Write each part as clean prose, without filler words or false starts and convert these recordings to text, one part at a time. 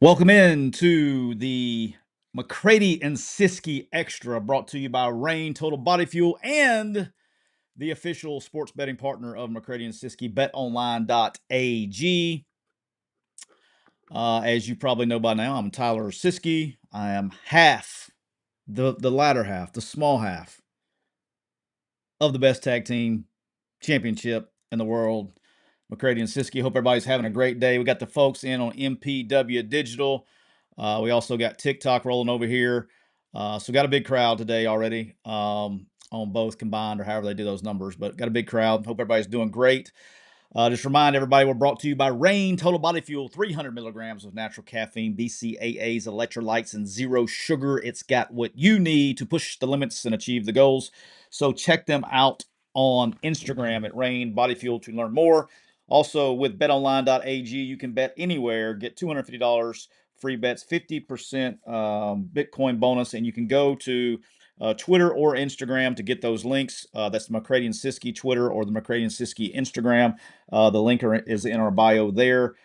Welcome in to the McCready and Siskey Extra, brought to you by Rain Total Body Fuel and the official sports betting partner of McCready and Siskey, betonline.ag. As you probably know by now, I'm Tyler Siskey. I am half, the latter half, the small half of the best tag team championship in the world, McCready and Siskey. Hope everybody's having a great day. We got the folks in on MPW Digital. We also got TikTok rolling over here. So got a big crowd today already on both combined or however they do those numbers, but got a big crowd. Hope everybody's doing great. Just remind everybody we're brought to you by Rain Total Body Fuel, 300 milligrams of natural caffeine, BCAAs, electrolytes, and zero sugar. It's got what you need to push the limits and achieve the goals. So check them out on Instagram at Rain Body Fuel to learn more. Also, with betonline.ag, you can bet anywhere, get $250 free bets, 50% Bitcoin bonus, and you can go to Twitter or Instagram to get those links. That's the McCready and Siskey Twitter or the McCready and Siskey Instagram. The link is in our bio there,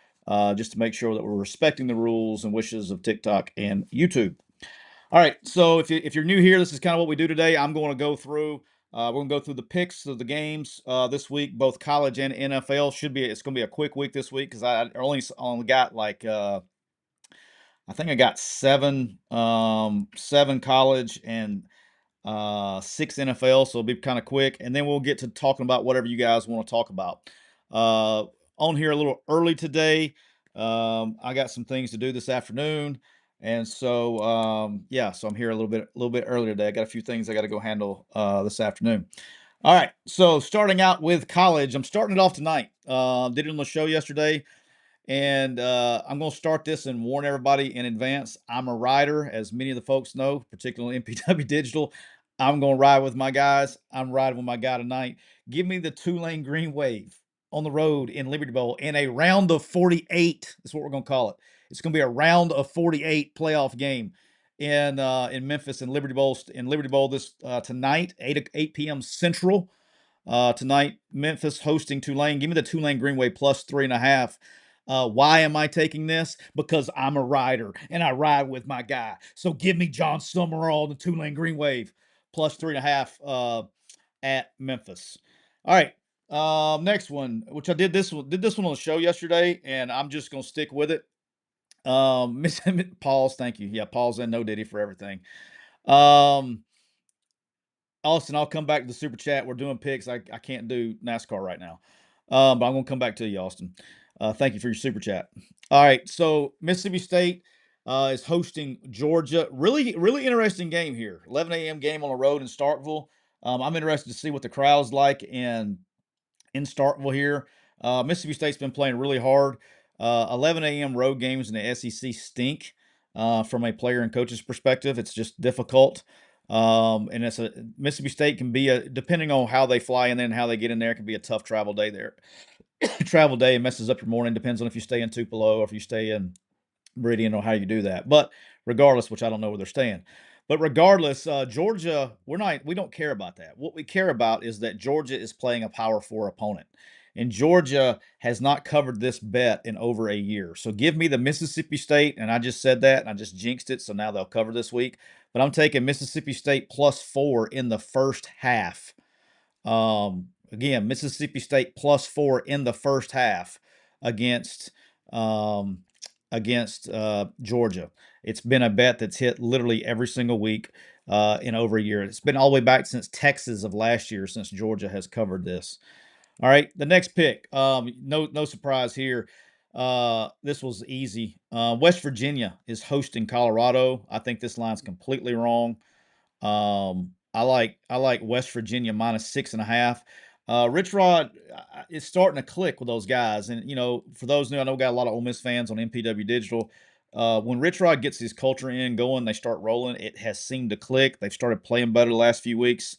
just to make sure that we're respecting the rules and wishes of TikTok and YouTube. All right, so if you're new here, this is kind of what we do today. I'm going to go through. We're going to go through the picks of the games this week, both college and NFL. It's going to be a quick week this week because I only got like I think I got seven college and six NFL, so it'll be kind of quick, and then we'll get to talking about whatever you guys want to talk about. Uh, on here a little early today. I got some things to do this afternoon, and so yeah, so I'm here a little bit early today. I got a few things I got to go handle this afternoon. All right, so starting out with college, I'm starting it off tonight. Did it on the show yesterday. And I'm going to start this and warn everybody in advance. I'm a rider, as many of the folks know, particularly MPW Digital. I'm going to ride with my guys. I'm riding with my guy tonight. Give me the two-lane green wave on the road in Liberty Bowl in a round of 48. That's what we're going to call it. It's going to be a round of 48 playoff game in Memphis and Liberty Bowl this tonight, 8 p.m. Central. Tonight, Memphis hosting Tulane. Give me the Tulane Green Wave plus 3.5. Why am I taking this? Because I'm a rider and I ride with my guy. So give me John Summerall, the Tulane Green Wave, plus 3.5 at Memphis. All right. Next one, which I did this one on the show yesterday, and I'm just gonna stick with it. Miss Paul's, thank you. Yeah, Paul's in No Diddy for everything. Um, Austin, I'll come back to the super chat. We're doing picks. I can't do NASCAR right now. But I'm gonna come back to you, Austin. Thank you for your super chat. All right, so Mississippi State is hosting Georgia. Really interesting game here. 11 a.m. game on the road in Starkville. I'm interested to see what the crowd's like in Starkville here. Mississippi State's been playing really hard. 11 a.m. road games in the SEC stink from a player and coach's perspective. It's just difficult. And it's a Mississippi State can be depending on how they fly in there and how they get in there, it can be a tough travel day there. Travel day messes up your morning. Depends on if you stay in Tupelo or if you stay in Meridian or how you do that. But regardless, which I don't know where they're staying. But regardless, Georgia, we don't care about that. What we care about is that Georgia is playing a Power Four opponent. And Georgia has not covered this bet in over a year. So give me the Mississippi State, and I just said that, and I just jinxed it, so now they'll cover this week. But I'm taking Mississippi State plus 4 in the first half. Again, Mississippi State plus 4 in the first half against um, Georgia. It's been a bet that's hit literally every single week in over a year. It's been all the way back since Texas of last year since Georgia has covered this. All right, the next pick. No surprise here. This was easy. West Virginia is hosting Colorado. I think this line's completely wrong. I like West Virginia minus 6.5. Rich Rod is starting to click with those guys, and for those new, I know we got a lot of Ole Miss fans on MPW Digital. When Rich Rod gets his culture in going, they start rolling. It has seemed to click. They've started playing better the last few weeks.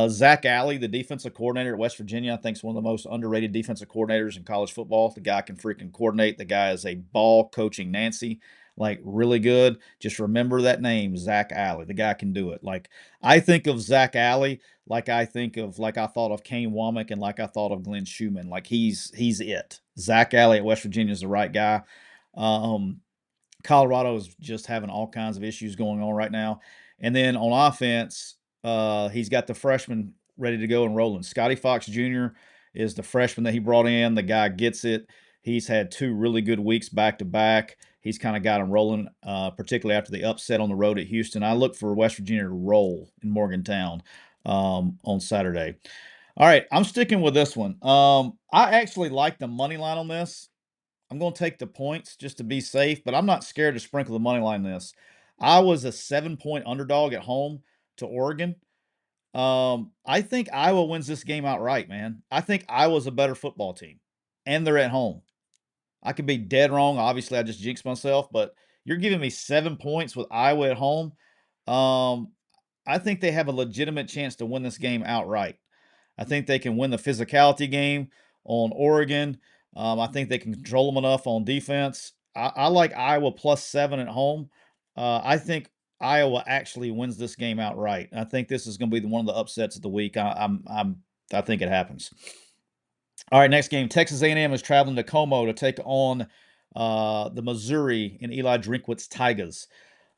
Zach Alley, the defensive coordinator at West Virginia, I think is one of the most underrated defensive coordinators in college football. The guy can freaking coordinate. The guy is a ball coaching Nancy, like really good. Just remember that name, Zach Alley. The guy can do it. Like I think of Zach Alley, like I thought of Kane Womack, and like I thought of Glenn Schumann. Like he's it. Zach Alley at West Virginia is the right guy. Um, Colorado is just having all kinds of issues going on right now. And then on offense, he's got the freshman ready to go and rolling. Scotty Fox Jr. is the freshman that he brought in. The guy gets it. He's had 2 really good weeks back to back. He's kind of got him rolling, particularly after the upset on the road at Houston. I look for West Virginia to roll in Morgantown on Saturday. All right, I'm sticking with this one. I actually like the money line on this. I'm going to take the points just to be safe, but I'm not scared to sprinkle the money line this. I was a 7-point underdog at home to Oregon. I think Iowa wins this game outright, man. I think Iowa's a better football team, and they're at home. I could be dead wrong. Obviously, I just jinxed myself, but you're giving me 7 points with Iowa at home. Um, I think they have a legitimate chance to win this game outright. I think they can win the physicality game on Oregon. I think they can control them enough on defense. I like Iowa +7 at home. I think Iowa actually wins this game outright. I think this is going to be one of the upsets of the week. I think it happens. All right, next game. Texas A&M is traveling to Como to take on the Missouri and Eli Drinkwitz's Tigers.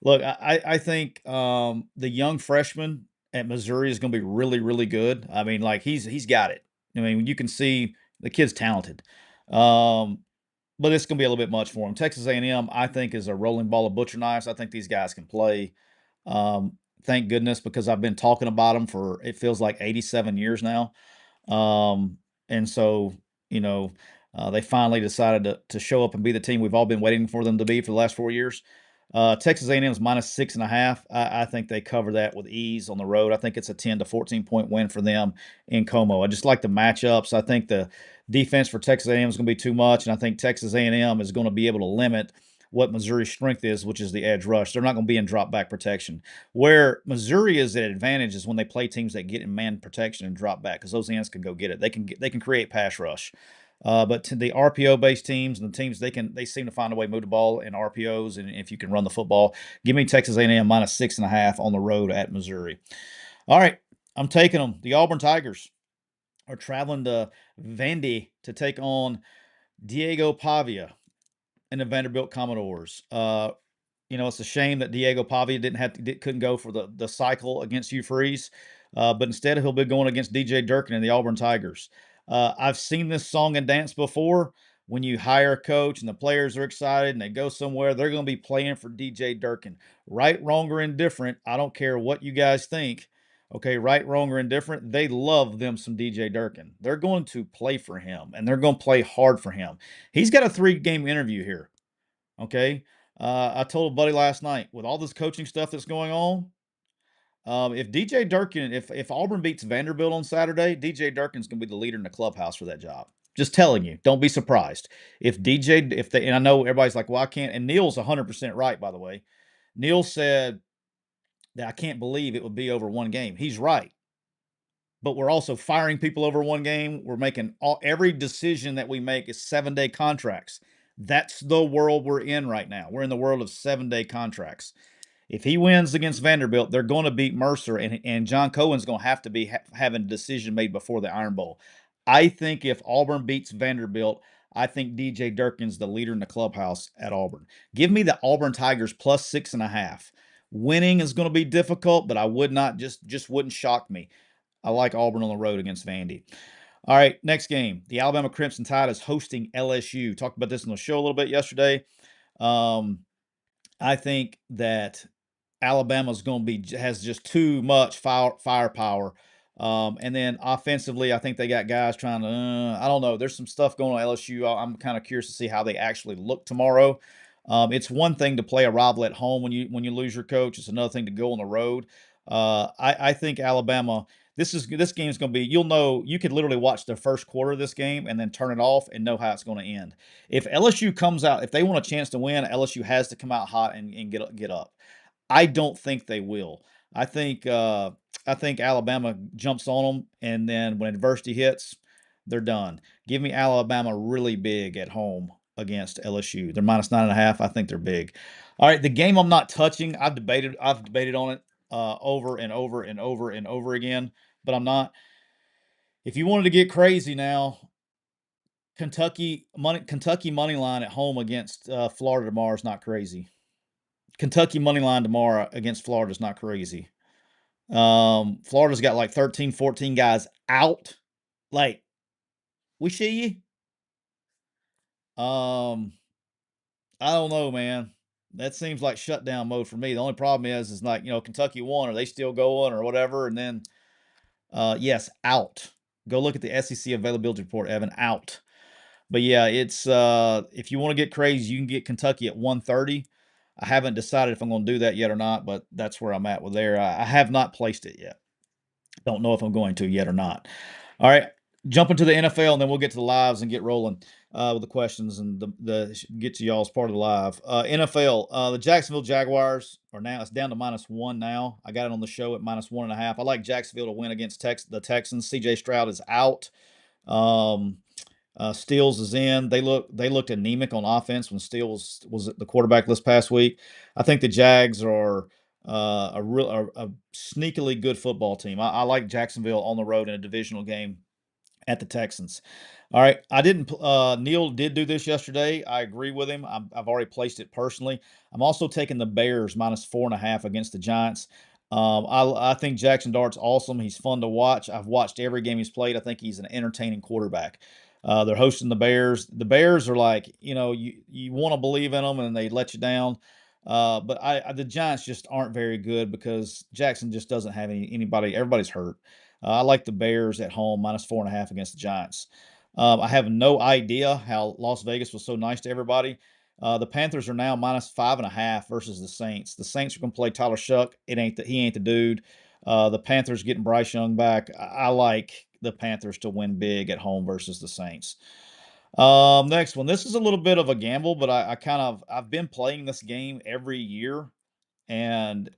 Look, I think the young freshman at Missouri is going to be really, really good. I mean, like he's got it. I mean, you can see the kid's talented, but it's going to be a little bit much for him. Texas A&M, I think, is a rolling ball of butcher knives. I think these guys can play. Thank goodness, because I've been talking about them for it feels like 87 years now. Um, and so, you know, they finally decided to show up and be the team we've all been waiting for them to be for the last 4 years. Texas A&M is -6.5. I think they cover that with ease on the road. I think it's a 10 to 14 point win for them in Como. I just like the matchups. I think the defense for Texas A&M is going to be too much, and I think Texas A&M is going to be able to limit what Missouri's strength is, which is the edge rush. They're not going to be in drop back protection. Where Missouri is at advantage is when they play teams that get in man protection and drop back, because those ends can go get it. They can create pass rush. But to the RPO based teams and the teams they seem to find a way to move the ball in RPOs, and if you can run the football, give me Texas A&M -6.5 on the road at Missouri. All right, I'm taking them. The Auburn Tigers are traveling to Vandy to take on Diego Pavia and the Vanderbilt Commodores. It's a shame that Diego Pavia couldn't go for the cycle against Hugh Freeze, but instead he'll be going against DJ Durkin and the Auburn Tigers. I've seen this song and dance before. When you hire a coach and the players are excited and they go somewhere, they're going to be playing for DJ Durkin. Right, wrong, or indifferent, I don't care what you guys think. Okay, right, wrong, or indifferent, they love them some DJ Durkin. They're going to play for him, and they're going to play hard for him. He's got a 3-game interview here. Okay. I told a buddy last night, with all this coaching stuff that's going on, if DJ Durkin, if Auburn beats Vanderbilt on Saturday, DJ Durkin's going to be the leader in the clubhouse for that job. Just telling you, don't be surprised. And I know everybody's like, well, I can't. And Neil's 100% right, by the way. Neil said that I can't believe it would be over one game. He's right. But we're also firing people over one game. We're making every decision that we make is 7-day contracts. That's the world we're in right now. We're in the world of 7-day contracts. If he wins against Vanderbilt, they're going to beat Mercer, and John Cohen's going to have to be having a decision made before the Iron Bowl. I think if Auburn beats Vanderbilt, I think DJ Durkin's the leader in the clubhouse at Auburn. Give me the Auburn Tigers +6.5. Winning is going to be difficult, but I would not just wouldn't shock me. I like Auburn on the road against Vandy. All right, next game. The Alabama Crimson Tide is hosting LSU. Talked about this on the show a little bit yesterday. I think that Alabama's going to has just too much firepower. And then offensively, I think they got guys trying to. I don't know. There's some stuff going on at LSU. I'm kind of curious to see how they actually look tomorrow. It's one thing to play a rival at home when you lose your coach. It's another thing to go on the road. I think Alabama. This game is going to be. You could literally watch the first quarter of this game and then turn it off and know how it's going to end. If LSU comes out, if they want a chance to win, LSU has to come out hot and get up. I don't think they will. I think Alabama jumps on them, and then when adversity hits, they're done. Give me Alabama really big at home against LSU. They're -9.5. I think they're big. All right, the game I'm not touching. I've debated on it over and over and over and over again, but I'm not. If you wanted to get crazy now, Kentucky money line at home against Florida tomorrow is not crazy. Kentucky money line tomorrow against Florida is not crazy. Florida's got like 13, 14 guys out. Like, we see you. I don't know, man. That seems like shutdown mode for me. The only problem is like, Kentucky won. Are they still going or whatever? And then, yes, out. Go look at the SEC availability report, Evan. Out. But yeah, it's if you want to get crazy, you can get Kentucky at 130. I haven't decided if I'm going to do that yet or not, but that's where I'm at with there. I have not placed it yet. Don't know if I'm going to yet or not. All right, jump into the NFL, and then we'll get to the lives and get rolling with the questions and the get to y'all's part of the live. NFL, the Jacksonville Jaguars are now, it's down to -1 now. I got it on the show at -1.5. I like Jacksonville to win against the Texans. CJ Stroud is out. Um, Steele is in. They looked anemic on offense when Steele was the quarterback this past week. I think the Jags are a sneakily good football team. I like Jacksonville on the road in a divisional game at the Texans. All right, I didn't. Neil did do this yesterday. I agree with him. I've already placed it personally. I'm also taking the Bears -4.5 against the Giants. I think Jackson Dart's awesome. He's fun to watch. I've watched every game he's played. I think he's an entertaining quarterback. They're hosting the Bears. The Bears are like, you want to believe in them and they let you down. But the Giants just aren't very good because Jackson just doesn't have anybody. Everybody's hurt. I like the Bears at home -4.5 against the Giants. I have no idea how Las Vegas was so nice to everybody. The Panthers are now -5.5 versus the Saints. The Saints are going to play Tyler Shuck. He ain't the dude. The Panthers getting Bryce Young back. I like the Panthers to win big at home versus the Saints. Next one. This is a little bit of a gamble, but I've been playing this game every year, and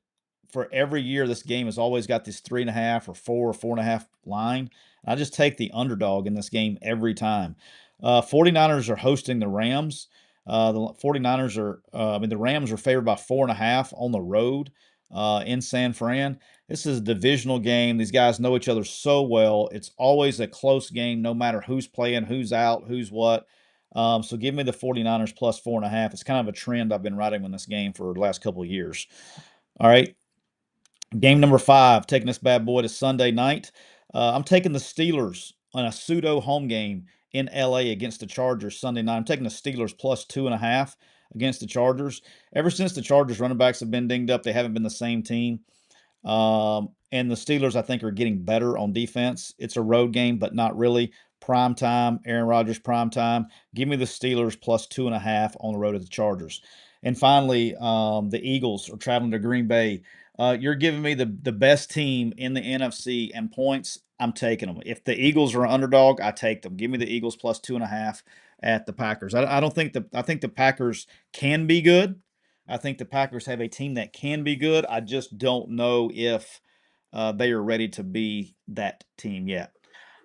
for every year, this game has always got this 3.5 or 4.5 line. I just take the underdog in this game every time. 49ers are hosting the Rams. The 49ers the Rams are favored by 4.5 on the road in San Fran. This is a divisional game. These guys know each other so well. It's always a close game, no matter who's playing, who's out, who's what. So give me the 49ers +4.5. It's kind of a trend I've been riding in this game for the last couple of years. All right. Game number 5, taking this bad boy to Sunday night. I'm taking the Steelers on a pseudo home game in LA against the Chargers Sunday night. I'm taking the Steelers +2.5 against the Chargers. Ever since the Chargers running backs have been dinged up, they haven't been the same team. And the Steelers, I think, are getting better on defense. It's a road game, but not really. Prime time, Aaron Rodgers, prime time. Give me the Steelers +2.5 on the road at the Chargers. And finally, the Eagles are traveling to Green Bay. You're giving me the best team in the NFC and points. I'm taking them. If the Eagles are an underdog, I take them. Give me the Eagles +2.5 at the Packers. I don't think I think the Packers can be good. I think the Packers have a team that can be good. I just don't know if they are ready to be that team yet.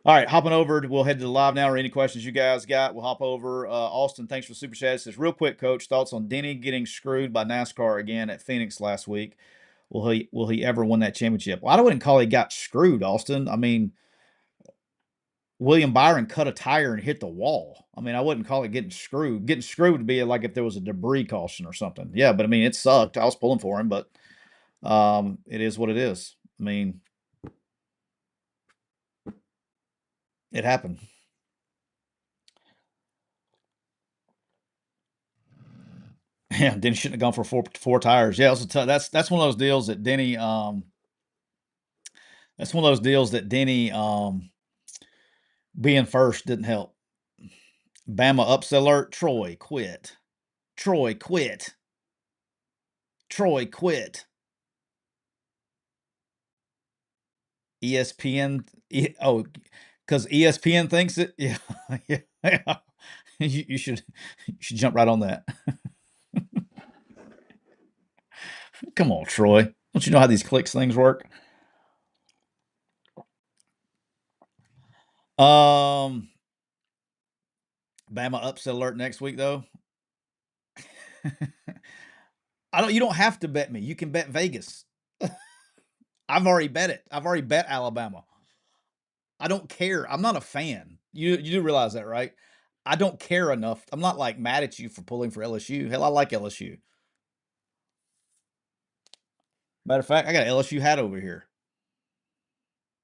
All right, hopping over. We'll head to the live now. Or any questions you guys got, we'll hop over. Austin, thanks for the super chat. It says, real quick, Coach, thoughts on Denny getting screwed by NASCAR again at Phoenix last week? Will he ever win that championship? Well, I wouldn't call he got screwed, Austin. I mean, William Byron cut a tire and hit the wall. I mean, I wouldn't call it getting screwed. Getting screwed would be like if there was a debris caution or something. Yeah, but I mean, it sucked. I was pulling for him, but it is what it is. I mean, it happened. Yeah, Denny shouldn't have gone for four tires. Yeah, it was that's one of those deals that Denny. That's one of those deals that Denny being first didn't help. Bama upset alert. Troy quit. Troy quit. Troy quit. ESPN. Because ESPN thinks it. Yeah, yeah. You should jump right on that. Come on, Troy. Don't you know how these clicks things work? Um, Bama upset alert next week though. I don't. You don't have to bet me. You can bet Vegas. I've already bet it. I've already bet Alabama. I don't care. I'm not a fan. You do realize that, right? I don't care enough. I'm not like mad at you for pulling for LSU. Hell, I like LSU. Matter of fact, I got an LSU hat over here.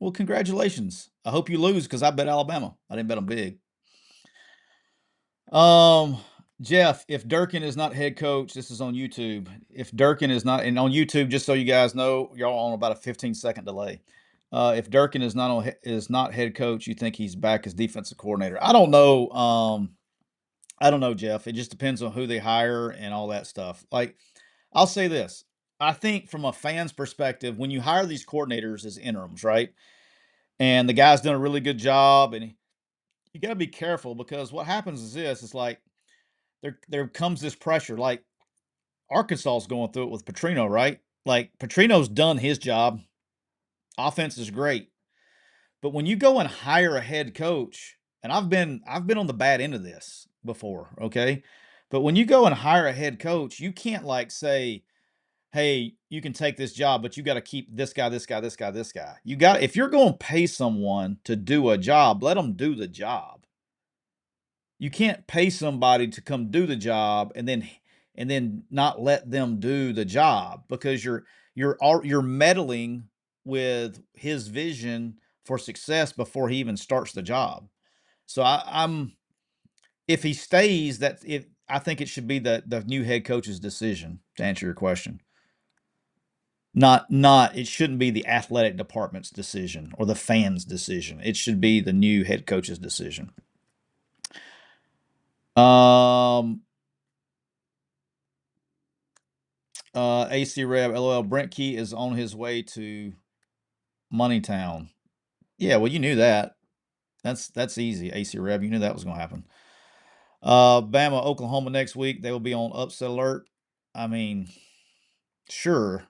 Well, congratulations. I hope you lose because I bet Alabama. I didn't bet them big. Um, Jeff, if Durkin is not head coach, this is on YouTube. If Durkin is not, and on YouTube, just so you guys know, y'all on about a 15-second delay. If Durkin is not is not head coach, you think he's back as defensive coordinator? I don't know. I don't know, Jeff. It just depends on who they hire and all that stuff. Like, I'll say this. I think from a fan's perspective, when you hire these coordinators as interims, right? And the guy's done a really good job, and you got to be careful because what happens is this: it's like there comes this pressure. Like Arkansas is going through it with Petrino, right? Like Petrino's done his job. Offense is great, but when you go and hire a head coach, and I've been on the bad end of this before, okay? But when you go and hire a head coach, you can't like say, "Hey, you can take this job, but you got to keep this guy, this guy, this guy, this guy." You got if you're going to pay someone to do a job, let them do the job. You can't pay somebody to come do the job and then not let them do the job because you're meddling with his vision for success before he even starts the job. So I'm if he stays, that if I think it should be the new head coach's decision to answer your question. Not it shouldn't be the athletic department's decision or the fans' decision. It should be the new head coach's decision. Um AC Rev, LOL. Brent Key is on his way to Moneytown. Yeah, well, you knew that. That's easy, AC Rev. You knew that was going to happen. Bama, Oklahoma next week. They will be on upset alert. I mean, sure.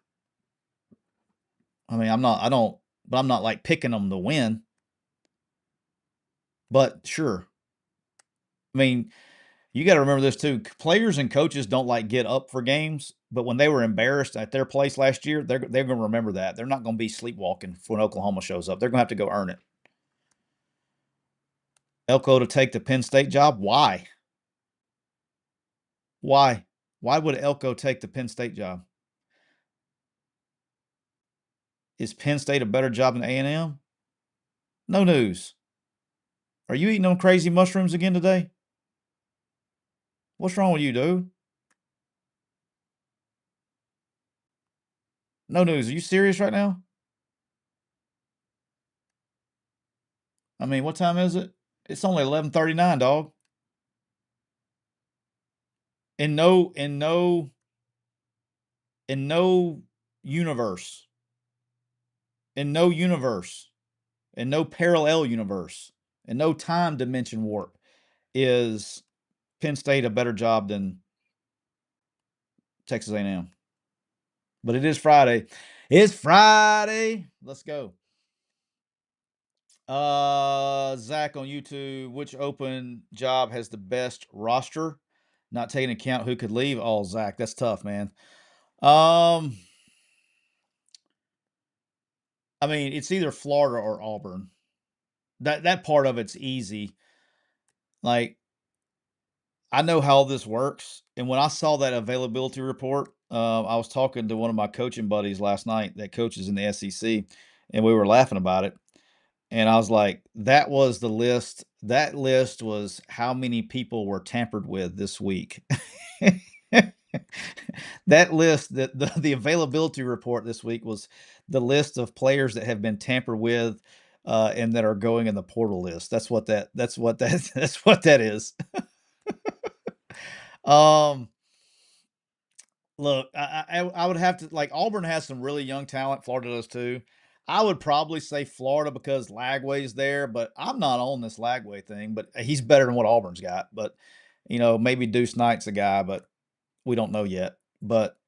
I mean, but I'm not like picking them to win. But sure. I mean, you got to remember this too. Players and coaches don't like get up for games, but when they were embarrassed at their place last year, they're going to remember that. They're not going to be sleepwalking when Oklahoma shows up. They're going to have to go earn it. Elko to take the Penn State job? Why? Why? Why would Elko take the Penn State job? Is Penn State a better job than A&M? No news. Are you eating them crazy mushrooms again today? What's wrong with you, dude? No news. Are you serious right now? I mean, what time is it? It's only 11:39, dog. In no universe, in no universe, in no parallel universe, in no time dimension warp is Penn State a better job than Texas A&M. But it is Friday. It's Friday. Let's go. Zach on YouTube, which open job has the best roster? Not taking account who could leave. Oh, Zach, that's tough, man. Um, I mean, it's either Florida or Auburn. That part of it's easy. Like, I know how this works, and when I saw that availability report, I was talking to one of my coaching buddies last night that coaches in the SEC, and we were laughing about it. And I was like, that was the list. That list was how many people were tampered with this week. That list, the availability report this week was the list of players that have been tampered with and that are going in the portal list. That's what that is. Um, Look, I would have to like Auburn has some really young talent. Florida does too. I would probably say Florida because Lagway's there, but I'm not on this Lagway thing. But he's better than what Auburn's got. But maybe Deuce Knight's a guy, but we don't know yet. But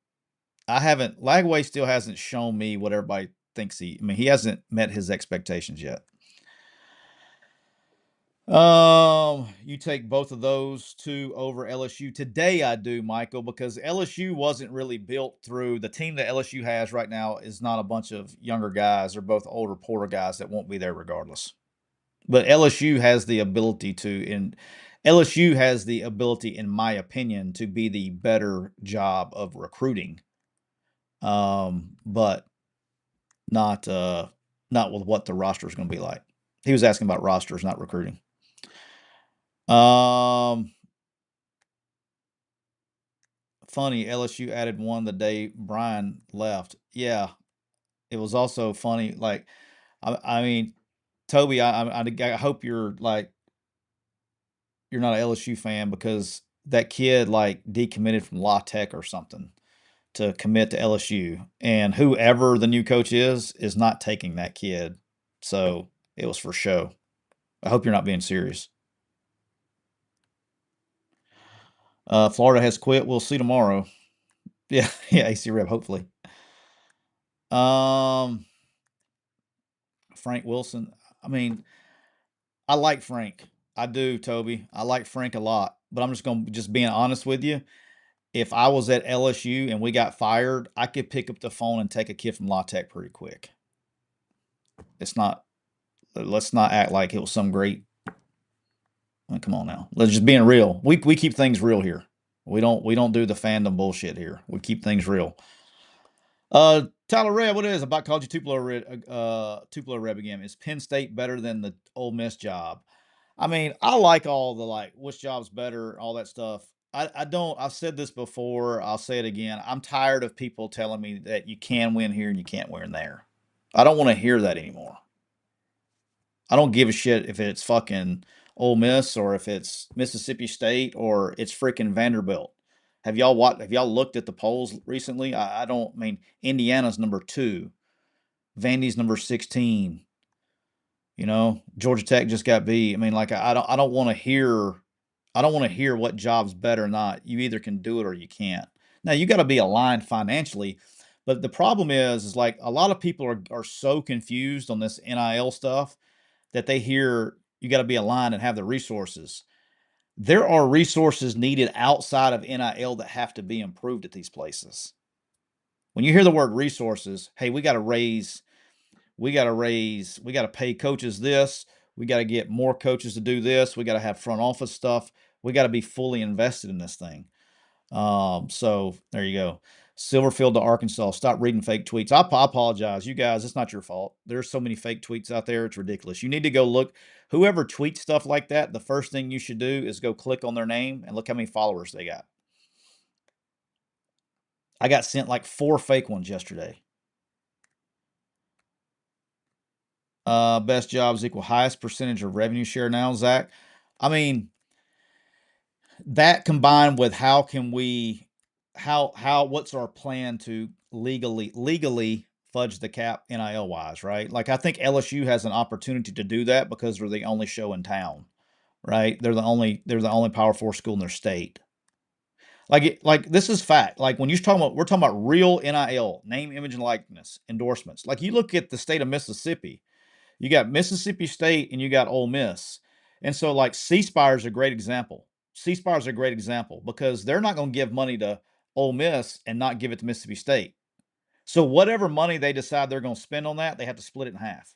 I haven't. Lagway still hasn't shown me what everybody thinks he. I mean, he hasn't met his expectations yet. You take both of those two over LSU today. I do, Michael, because LSU wasn't really built through the team that LSU has right now is not a bunch of younger guys. They're both older, poorer guys that won't be there regardless. But LSU has the ability to, and LSU has the ability, in my opinion, to be the better job of recruiting but not not with what the roster is going to be like. He was asking about rosters, not recruiting. Um, Funny, LSU added one the day Brian left. Yeah, it was also funny. Like, I mean, Toby, I hope you're like you're not an LSU fan because that kid like decommitted from La Tech or something to commit to LSU, and whoever the new coach is not taking that kid. So it was for show. I hope you're not being serious. Florida has quit. We'll see tomorrow. Yeah, yeah, AC Rep, hopefully. Um, Frank Wilson. I mean, I like Frank. I do, Toby. I like Frank a lot. But I'm just going to just being honest with you. If I was at LSU and we got fired, I could pick up the phone and take a kid from La Tech pretty quick. It's not. Let's not act like it was some great. Come on now. Let's just being real. We keep things real here. We don't do the fandom bullshit here. We keep things real. Tyler Red, what it is? About called you Tupelo Red again. Is Penn State better than the Ole Miss job? I mean, I like all the like which job's better, all that stuff. I don't. I've said this before. I'll say it again. I'm tired of people telling me that you can win here and you can't win there. I don't want to hear that anymore. I don't give a shit if it's fucking Ole Miss or if it's Mississippi State or it's freaking Vanderbilt. Have y'all looked at the polls recently? I don't. I mean, Indiana's number 2, Vandy's number 16. Georgia Tech just got beat. I mean, like I don't want to hear. I don't want to hear what job's better or not. You either can do it or you can't. Now you got to be aligned financially, but the problem is like a lot of people are so confused on this NIL stuff that they hear you got to be aligned and have the resources. There are resources needed outside of NIL that have to be improved at these places. When you hear the word resources, hey, we got to pay coaches this, we got to get more coaches to do this, we got to have front office stuff, we got to be fully invested in this thing. So there you go. Silverfield to Arkansas. Stop reading fake tweets. I apologize. You guys, it's not your fault. There's so many fake tweets out there. It's ridiculous. You need to go look. Whoever tweets stuff like that, the first thing you should do is go click on their name and look how many followers they got. I got sent like 4 fake ones yesterday. Best jobs equal highest percentage of revenue share now, Zach. I mean, that combined with how can we how what's our plan to legally fudge the cap NIL wise, right? Like I think LSU has an opportunity to do that because they're the only show in town, right? They're the only Power 4 school in their state. Like this is fact. Like when you're talking about we're talking about real NIL, name, image, and likeness endorsements. Like you look at the state of Mississippi, you got Mississippi State and you got Ole Miss. And so like C Spire is a great example. C Spire is a great example because they're not going to give money to Ole Miss and not give it to Mississippi State. So whatever money they decide they're going to spend on that, they have to split it in half.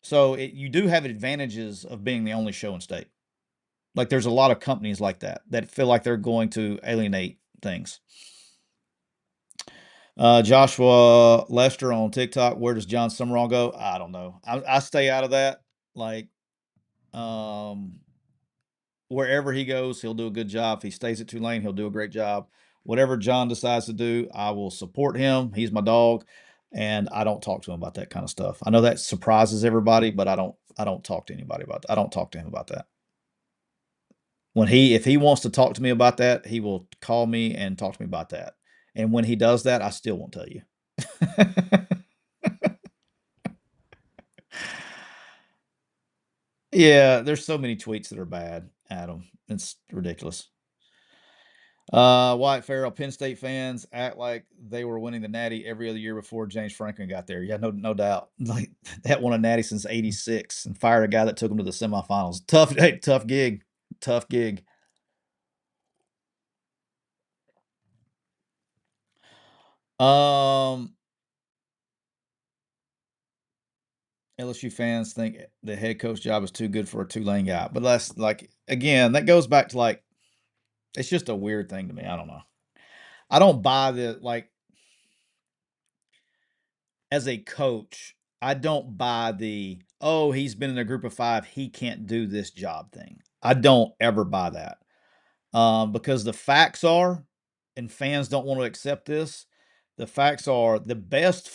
So you do have advantages of being the only show in state. Like there's a lot of companies like that feel like they're going to alienate things. Joshua Lester on TikTok. Where does John Summerall go? I don't know. I stay out of that. Like Um, wherever he goes, he'll do a good job. If he stays at Tulane, he'll do a great job. Whatever John decides to do, I will support him. He's my dog, and I don't talk to him about that kind of stuff. I know that surprises everybody, but I don't talk to anybody about that. I don't talk to him about that. If he wants to talk to me about that, he will call me and talk to me about that. And when he does that, I still won't tell you. Yeah, there's so many tweets that are bad, Adam. It's ridiculous. Wyatt Farrell, Penn State fans act like they were winning the Natty every other year before James Franklin got there. Yeah, no doubt. Like that won a Natty since '86 and fired a guy that took them to the semifinals. Tough, hey, tough gig, tough gig. Um, LSU fans think the head coach job is too good for a Tulane guy, but that's like again, that goes back to like it's just a weird thing to me. I don't know. I don't buy the like. as a coach, I don't buy the, "Oh, he's been in a group of 5, he can't do this job" thing. I don't ever buy that, because the facts are, and fans don't want to accept this, the facts are the best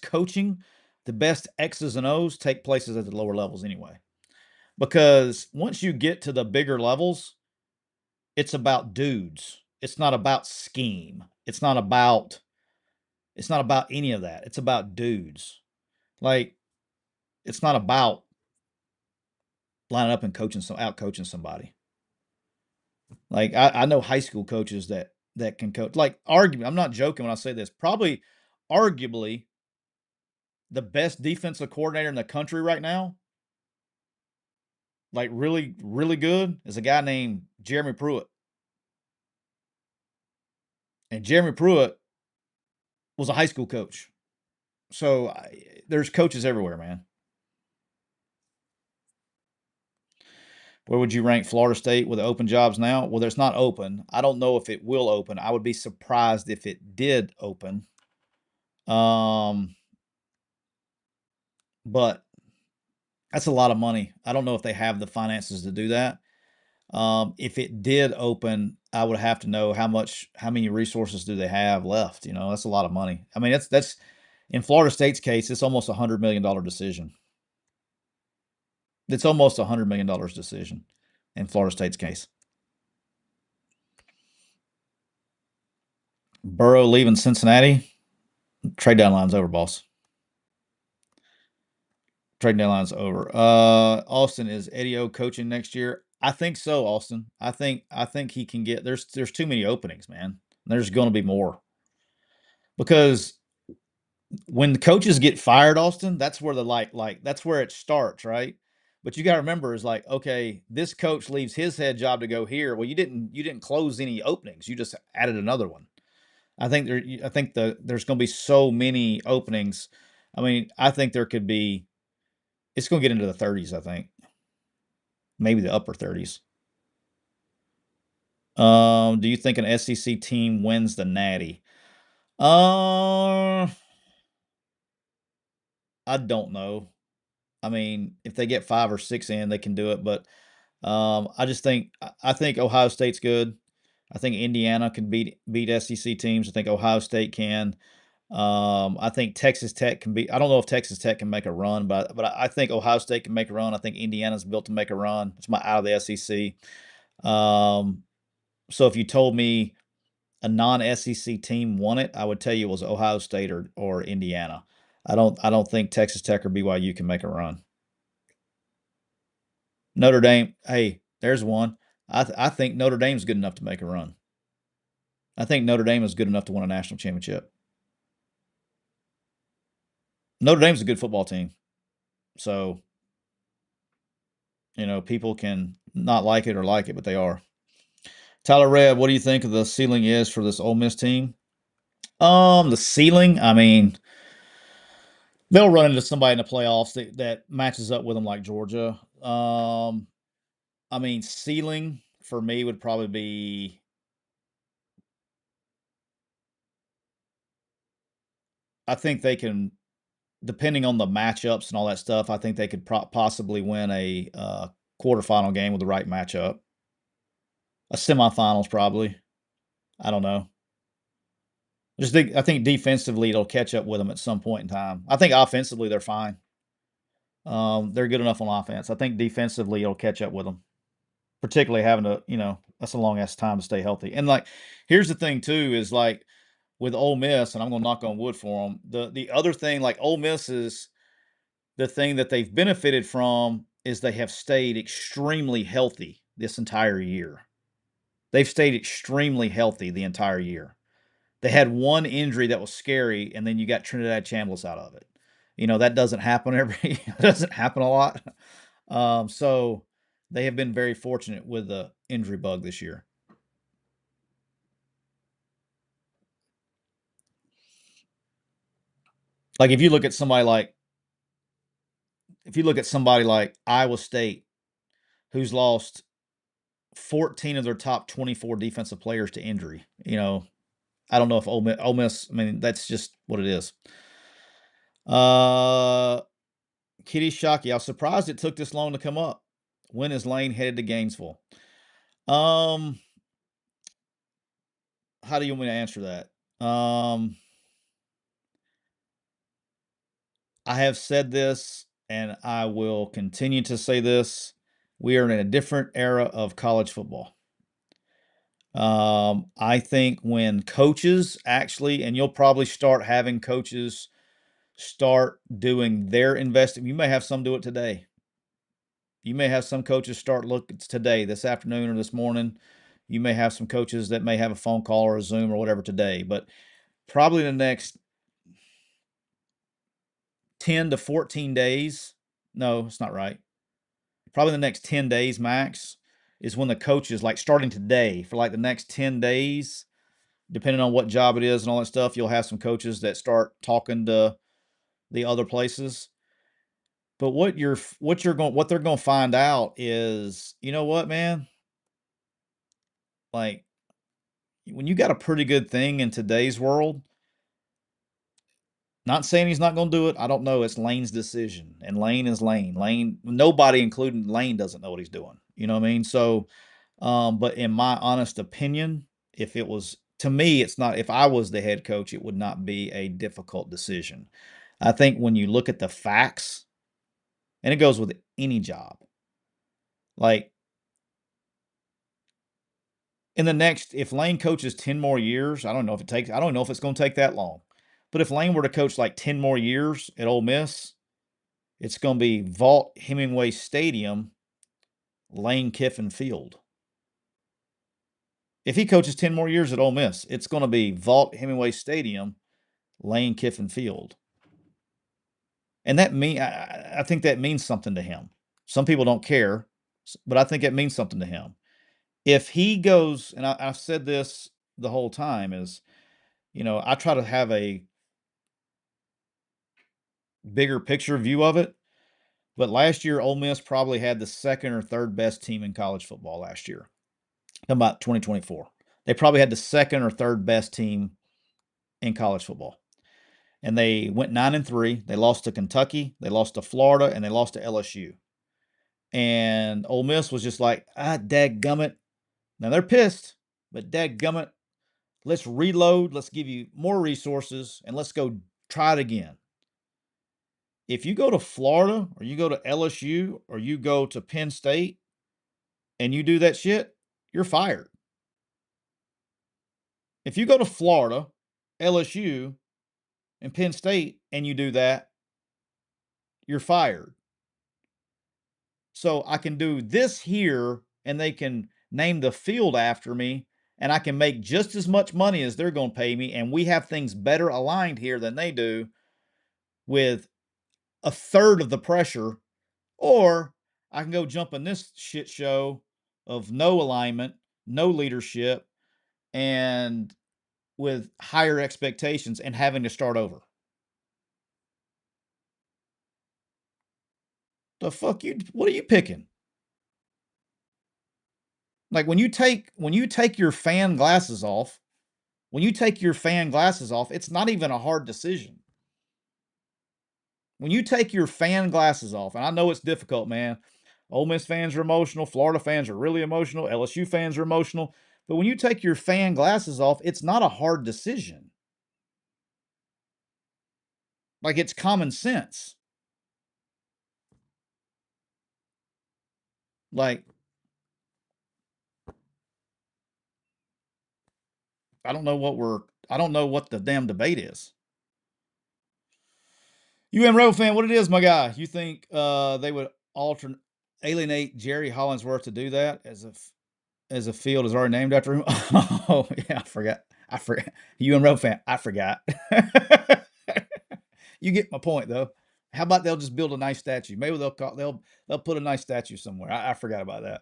coaching, the best X's and O's take places at the lower levels anyway. Because once you get to the bigger levels, it's about dudes. It's not about scheme. It's not about any of that. It's about dudes. Like, it's not about lining up and out coaching somebody. Like, I know high school coaches that can coach. Like, argument. I'm not joking when I say this. Probably, arguably, the best defensive coordinator in the country right now, like really, really good, is a guy named Jeremy Pruitt. And Jeremy Pruitt was a high school coach. So there's coaches everywhere, man. Where would you rank Florida State with the open jobs now? Well, there's not open. I don't know if it will open. I would be surprised if it did open. Um, but that's a lot of money. I don't know if they have the finances to do that. If it did open, I would have to know how many resources do they have left. That's a lot of money. I mean, that's in Florida State's case, it's almost $100 million decision. It's almost $100 million decision in Florida State's case. Burrow leaving Cincinnati. Trade deadline's over, boss. Trade deadline's over. Austin, is Eddie O coaching next year? I think so, Austin. I think he can get there's too many openings, man. There's going to be more because when the coaches get fired, Austin, that's where that's where it starts, right? But you got to remember is like, okay, this coach leaves his head job to go here. Well, you didn't close any openings. You just added another one. There's going to be so many openings. I mean, I think there could be. It's going to get into the 30s. I think maybe the upper 30s. Do you think an SEC team wins the Natty? Uh, I don't know. I mean, if they get 5 or 6 in, they can do it. But I think Ohio State's good. I think Indiana can beat SEC teams. I think Ohio State can. I think Texas Tech can be. I don't know if Texas Tech can make a run, but I think Ohio State can make a run. I think Indiana's built to make a run. It's my out of the SEC. Um, so if you told me a non-SEC team won it, I would tell you it was Ohio State or Indiana. I don't think Texas Tech or BYU can make a run. Notre Dame, hey, there's one. I think Notre Dame's good enough to make a run. I think Notre Dame is good enough to win a national championship. Notre Dame's a good football team. So, people can not like it or like it, but they are. Tyler Redd, what do you think of the ceiling is for this Ole Miss team? The ceiling, I mean, they'll run into somebody in the playoffs that matches up with them like Georgia. I mean, ceiling for me would probably be. I think they can, depending on the matchups and all that stuff. I think they could possibly win a quarterfinal game with the right matchup. A semifinals probably. I don't know. I think defensively it'll catch up with them at some point in time. I think offensively they're fine. They're good enough on offense. I think defensively it'll catch up with them, particularly having to, that's a long ass time to stay healthy. And like, here's the thing too is like with Ole Miss, and I'm gonna knock on wood for them. The other thing, like Ole Miss is the thing that they've benefited from is they have stayed extremely healthy this entire year. They've stayed extremely healthy the entire year. They had one injury that was scary, and then you got Trinidad Chambliss out of it. That doesn't happen doesn't happen a lot. So they have been very fortunate with the injury bug this year. Like if you look at somebody like Iowa State, who's lost 14 of their top 24 defensive players to injury, I don't know if Ole Miss. I mean, that's just what it is. Uh, Kitty Shockey. I was surprised it took this long to come up. When is Lane headed to Gainesville? Um, how do you want me to answer that? I have said this, and I will continue to say this. We are in a different era of college football. I think when coaches actually, and you'll probably start having coaches start doing their investing. You may have some do it today. You may have some coaches start looking today, this afternoon or this morning. You may have some coaches that may have a phone call or a Zoom or whatever today, but probably the next 10 to 14 days. No, it's not right. Probably the next 10 days max is when the coaches, like starting today, for like the next 10 days, depending on what job it is and all that stuff, you'll have some coaches that start talking to the other places. But what they're going to find out is, you know what, man? Like when you got a pretty good thing in today's world, not saying he's not going to do it. I don't know. It's Lane's decision, and Lane is Lane. Lane, nobody, including Lane, doesn't know what he's doing. You know what I mean? So, but in my honest opinion, if it was to me, it's not. If I was the head coach, it would not be a difficult decision. I think when you look at the facts, and it goes with any job, like in the next, if Lane coaches 10 more years, I don't know if it's going to take that long. But if Lane were to coach like 10 more years at Ole Miss, it's going to be Vaught Hemingway Stadium, Lane Kiffin Field. If he coaches 10 more years at Ole Miss, it's going to be Vaught Hemingway Stadium, Lane Kiffin Field. And I think that means something to him. Some people don't care, but I think it means something to him. If he goes, and I've said this the whole time, is, I try to have a bigger picture view of it. But last year, Ole Miss probably had the second or third best team in college football last year. About 2024. They probably had the second or third best team in college football. And they went 9-3. They lost to Kentucky, they lost to Florida, and they lost to LSU. And Ole Miss was just like, dadgummit. Now they're pissed, but dadgummit, let's reload, let's give you more resources, and let's go try it again. If you go to Florida or you go to LSU or you go to Penn State and you do that shit, you're fired. If you go to Florida, LSU, and Penn State and you do that, you're fired. So I can do this here and they can name the field after me and I can make just as much money as they're going to pay me. And we have things better aligned here than they do with a third of the pressure. Or I can go jump in this shit show of no alignment, no leadership, and with higher expectations and having to start over. The fuck you? What are you picking? Like when you take your fan glasses off, it's not even a hard decision. When you take your fan glasses off, and I know it's difficult, man. Ole Miss fans are emotional, Florida fans are really emotional, LSU fans are emotional. But when you take your fan glasses off, it's not a hard decision. Like it's common sense. Like I don't know what the damn debate is. UM fan, what it is, my guy? You think they would alienate Jerry Hollingsworth to do that as a field is already named after him? Oh yeah, I forgot. I forgot. UM fan, I forgot. You get my point though. How about they'll just build a nice statue? Maybe they'll put a nice statue somewhere. I forgot about that.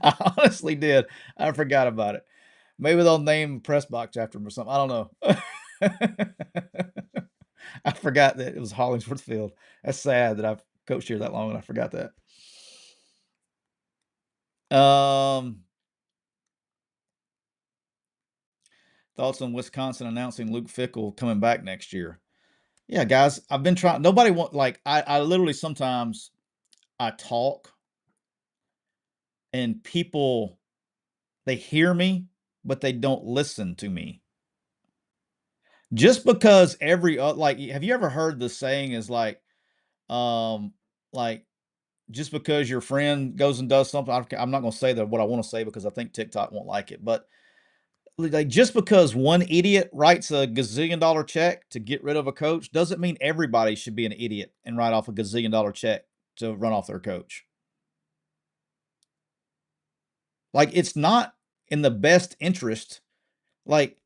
I honestly did. I forgot about it. Maybe they'll name a press box after him or something. I don't know. I forgot that it was Hollingsworth Field. That's sad that I've coached here that long and I forgot that. Um, Thoughts on Wisconsin announcing Luke Fickell coming back next year? Yeah, guys, I've been trying. Nobody want like I literally sometimes I talk and people they hear me, but they don't listen to me. Just because like, have you ever heard the saying is um, like just because your friend goes and does something, I'm not going to say that what I want to say because I think TikTok won't like it, but like just because one idiot writes a gazillion-dollar check to get rid of a coach doesn't mean everybody should be an idiot and write off a gazillion-dollar check to run off their coach. Like it's not in the best interest. Like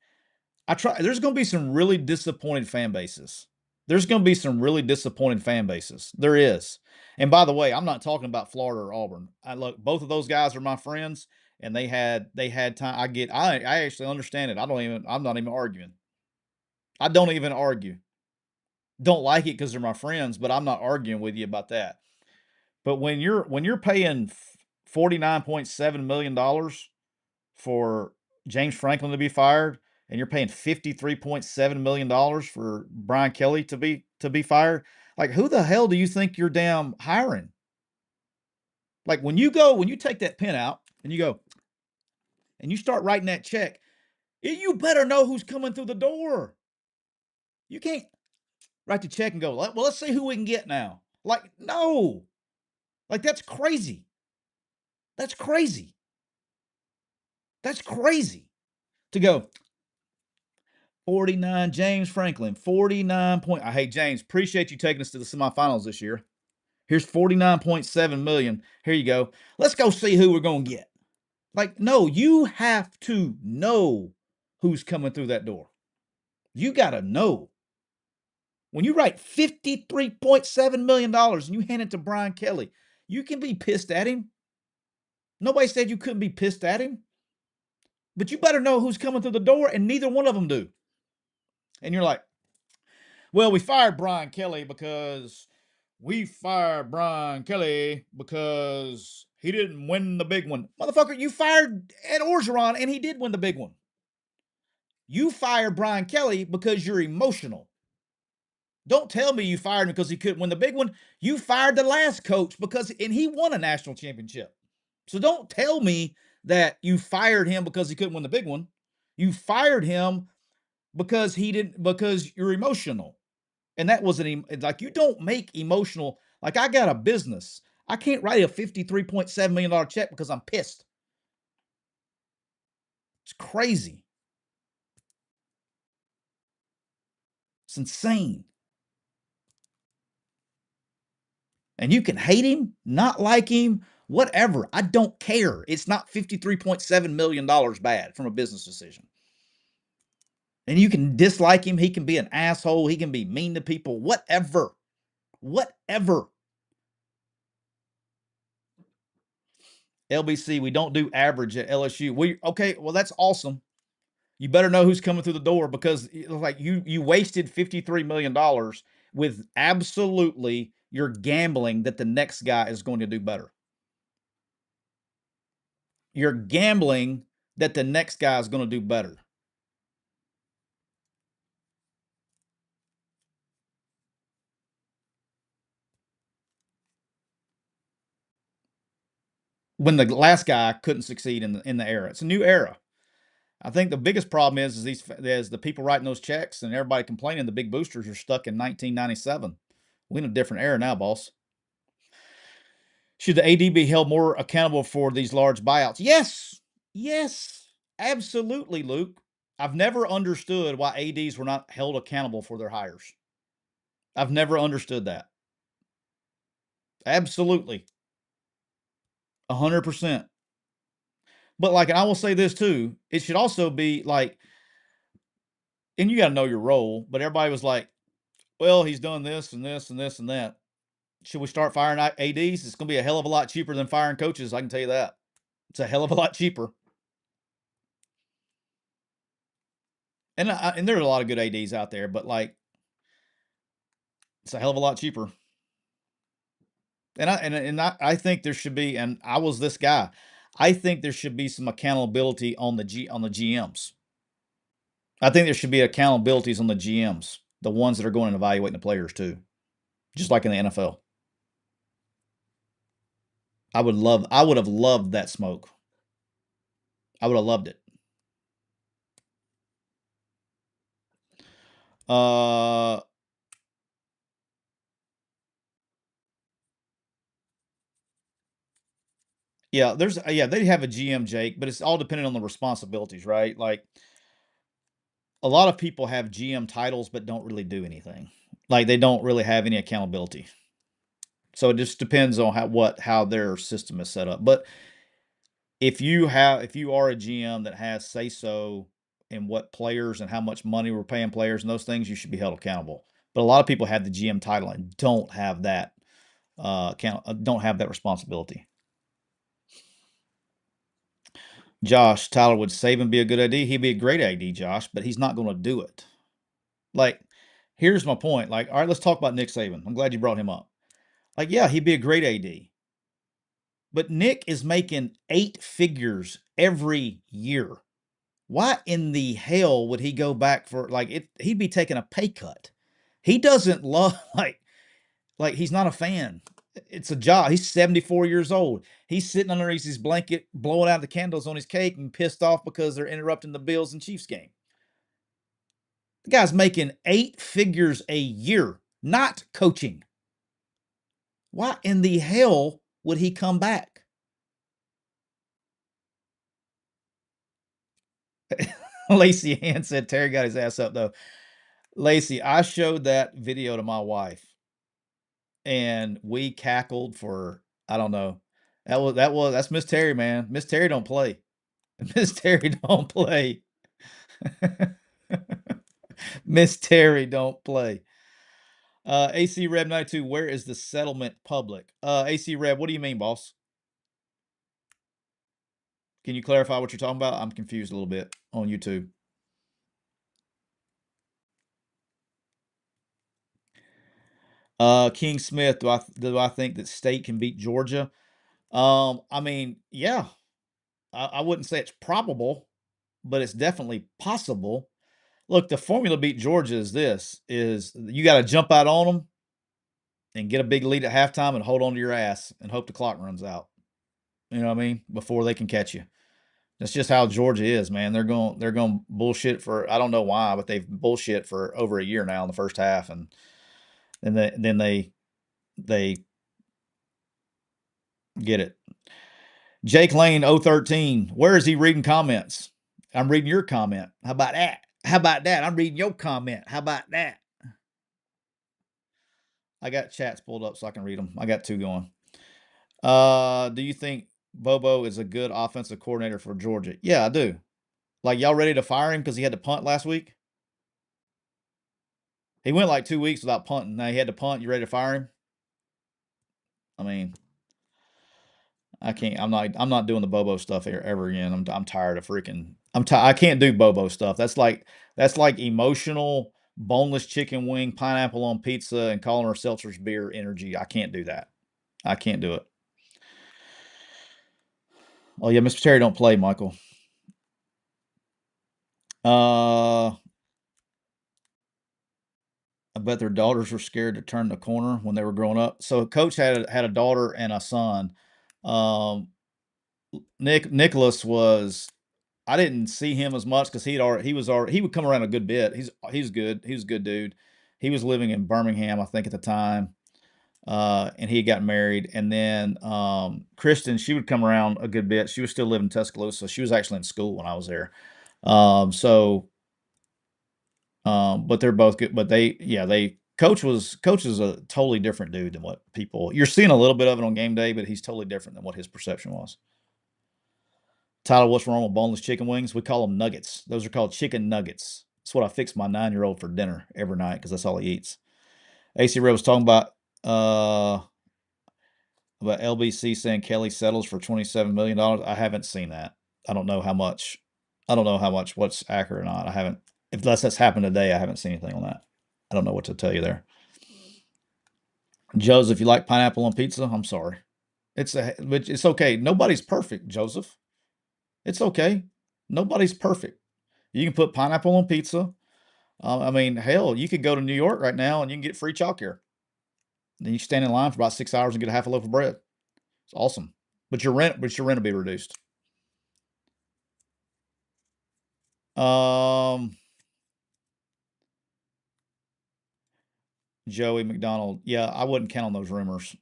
there's going to be some really disappointed fan bases. There's going to be some really disappointed fan bases. There is. And by the way, I'm not talking about Florida or Auburn. I look, both of those guys are my friends and they had time. I actually understand it. I'm not even arguing. I don't even argue. Don't like it because they're my friends, but I'm not arguing with you about that. But when you're paying $49.7 million for James Franklin to be fired, and you're paying $53.7 million for Brian Kelly to be fired, like who the hell do you think you're damn hiring? Like when you take that pen out and you go and you start writing that check, you better know who's coming through the door. You can't write the check and go, well, let's see who we can get now. Like, no, like that's crazy. That's crazy. That's crazy to go 49 James Franklin, 49 point. Hey James, appreciate you taking us to the semifinals this year. Here's 49.7 million. Here you go. Let's go see who we're going to get. Like, no, you have to know who's coming through that door. You got to know. When you write $53.7 million and you hand it to Brian Kelly, you can be pissed at him. Nobody said you couldn't be pissed at him, but you better know who's coming through the door, and neither one of them do. And you're like, well, we fired Brian Kelly because he didn't win the big one. Motherfucker, you fired Ed Orgeron and he did win the big one. You fired Brian Kelly because you're emotional. Don't tell me you fired him because he couldn't win the big one. You fired the last coach and he won a national championship. So don't tell me that you fired him because he couldn't win the big one. You fired him because you're emotional. And that wasn't like you don't make emotional. Like I got a business. I can't write a $53.7 million check because I'm pissed. It's crazy. It's insane. And you can hate him, not like him, whatever. I don't care. It's not $53.7 million bad from a business decision. And you can dislike him. He can be an asshole. He can be mean to people, whatever. Whatever. LBC, we don't do average at LSU. Okay, well, that's awesome. You better know who's coming through the door because like you wasted $53 million with absolutely you're gambling that the next guy is going to do better. You're gambling that the next guy is going to do better. When the last guy couldn't succeed in the era. It's a new era. I think the biggest problem is the people writing those checks and everybody complaining the big boosters are stuck in 1997. We're in a different era now, boss. Should the AD be held more accountable for these large buyouts? Yes. Yes. Absolutely, Luke. I've never understood why ADs were not held accountable for their hires. I've never understood that. Absolutely. 100%. But like, and I will say this too, it should also be like, and you got to know your role, but everybody was like, well, he's done this and this and this and that. Should we start firing ADs? It's going to be a hell of a lot cheaper than firing coaches. I can tell you that. It's a hell of a lot cheaper. And there are a lot of good ADs out there, but like, it's a hell of a lot cheaper. And I think there should be, and I was this guy. I think there should be some accountability on the GMs. I think there should be accountabilities on the GMs, the ones that are going and evaluating the players too, just like in the NFL. I would have loved that smoke. I would have loved it. Uh, yeah, they have a GM, Jake, but it's all dependent on the responsibilities, right? Like a lot of people have GM titles but don't really do anything. Like they don't really have any accountability. So it just depends on how their system is set up. But if you are a GM that has say so in what players and how much money we're paying players and those things, you should be held accountable. But a lot of people have the GM title and don't have that responsibility. Josh Tyler would save and be a good AD. He'd be a great AD, Josh, but he's not going to do it. Like, here's my point. Like, all right, let's talk about Nick Saban. I'm glad you brought him up. Like, yeah, he'd be a great AD, but Nick is making 8 figures every year. Why in the hell would he go back for like it? He'd be taking a pay cut. He doesn't love like he's not a fan. It's a job. He's 74 years old. He's sitting underneath his blanket, blowing out the candles on his cake, and pissed off because they're interrupting the Bills and Chiefs game. The guy's making 8 figures a year, not coaching. Why in the hell would he come back? Lacey Ann said Terry got his ass up though. Lacey, I showed that video to my wife and we cackled for I don't know. That's Miss Terry, man. Miss Terry don't play. Miss Terry don't play. Miss Terry don't play. AC Reb 92, where is the settlement public? AC Reb, what do you mean, boss? Can you clarify what you're talking about? I'm confused a little bit on YouTube. King Smith, do I think that State can beat Georgia? I mean, yeah. I wouldn't say it's probable, but it's definitely possible. Look, the formula to beat Georgia is you got to jump out on them and get a big lead at halftime and hold on to your ass and hope the clock runs out. You know what I mean? Before they can catch you. That's just how Georgia is, man. They're going bullshit for I don't know why, but they've bullshit for over a year now in the first half, and then they get it. Jake Lane 013. Where is he reading comments? I'm reading your comment. How about that? How about that? I'm reading your comment. How about that? I got chats pulled up so I can read them. I got 2 going. Do you think Bobo is a good offensive coordinator for Georgia? Yeah, I do. Like y'all ready to fire him because he had to punt last week? He went like 2 weeks without punting. Now he had to punt. You ready to fire him? I mean, I can't. I'm not doing the Bobo stuff ever again. I'm tired of freaking. I can't do Bobo stuff. That's like emotional boneless chicken wing, pineapple on pizza, and calling her seltzer's beer energy. I can't do that. I can't do it. Oh yeah, Mr. Terry don't play, Michael. I bet their daughters were scared to turn the corner when they were growing up. So coach had a daughter and a son. Um, Nicholas was I didn't see him as much because he would come around a good bit. He's good. He was a good dude. He was living in Birmingham, I think, at the time. And he got married. And then Kristen, she would come around a good bit. She was still living in Tuscaloosa. She was actually in school when I was there. So but they're both good. But they coach is a totally different dude than what people you're seeing a little bit of it on game day, but he's totally different than what his perception was. Tyler, what's wrong with boneless chicken wings? We call them nuggets. Those are called chicken nuggets. That's what I fix my 9-year-old for dinner every night because that's all he eats. AC Red was talking uh about LBC saying Kelly settles for $27 million. I haven't seen that. I don't know how much. I don't know how much what's accurate or not. I haven't. Unless that's happened today, I haven't seen anything on that. I don't know what to tell you there. Joseph, you like pineapple on pizza? I'm sorry. But it's okay. Nobody's perfect, Joseph. It's okay. Nobody's perfect. You can put pineapple on pizza. I mean, hell, you could go to New York right now and you can get free childcare. Then you stand in line for about 6 hours and get a half a loaf of bread. It's awesome. But your rent will be reduced. Um, Joey McDonald. Yeah, I wouldn't count on those rumors.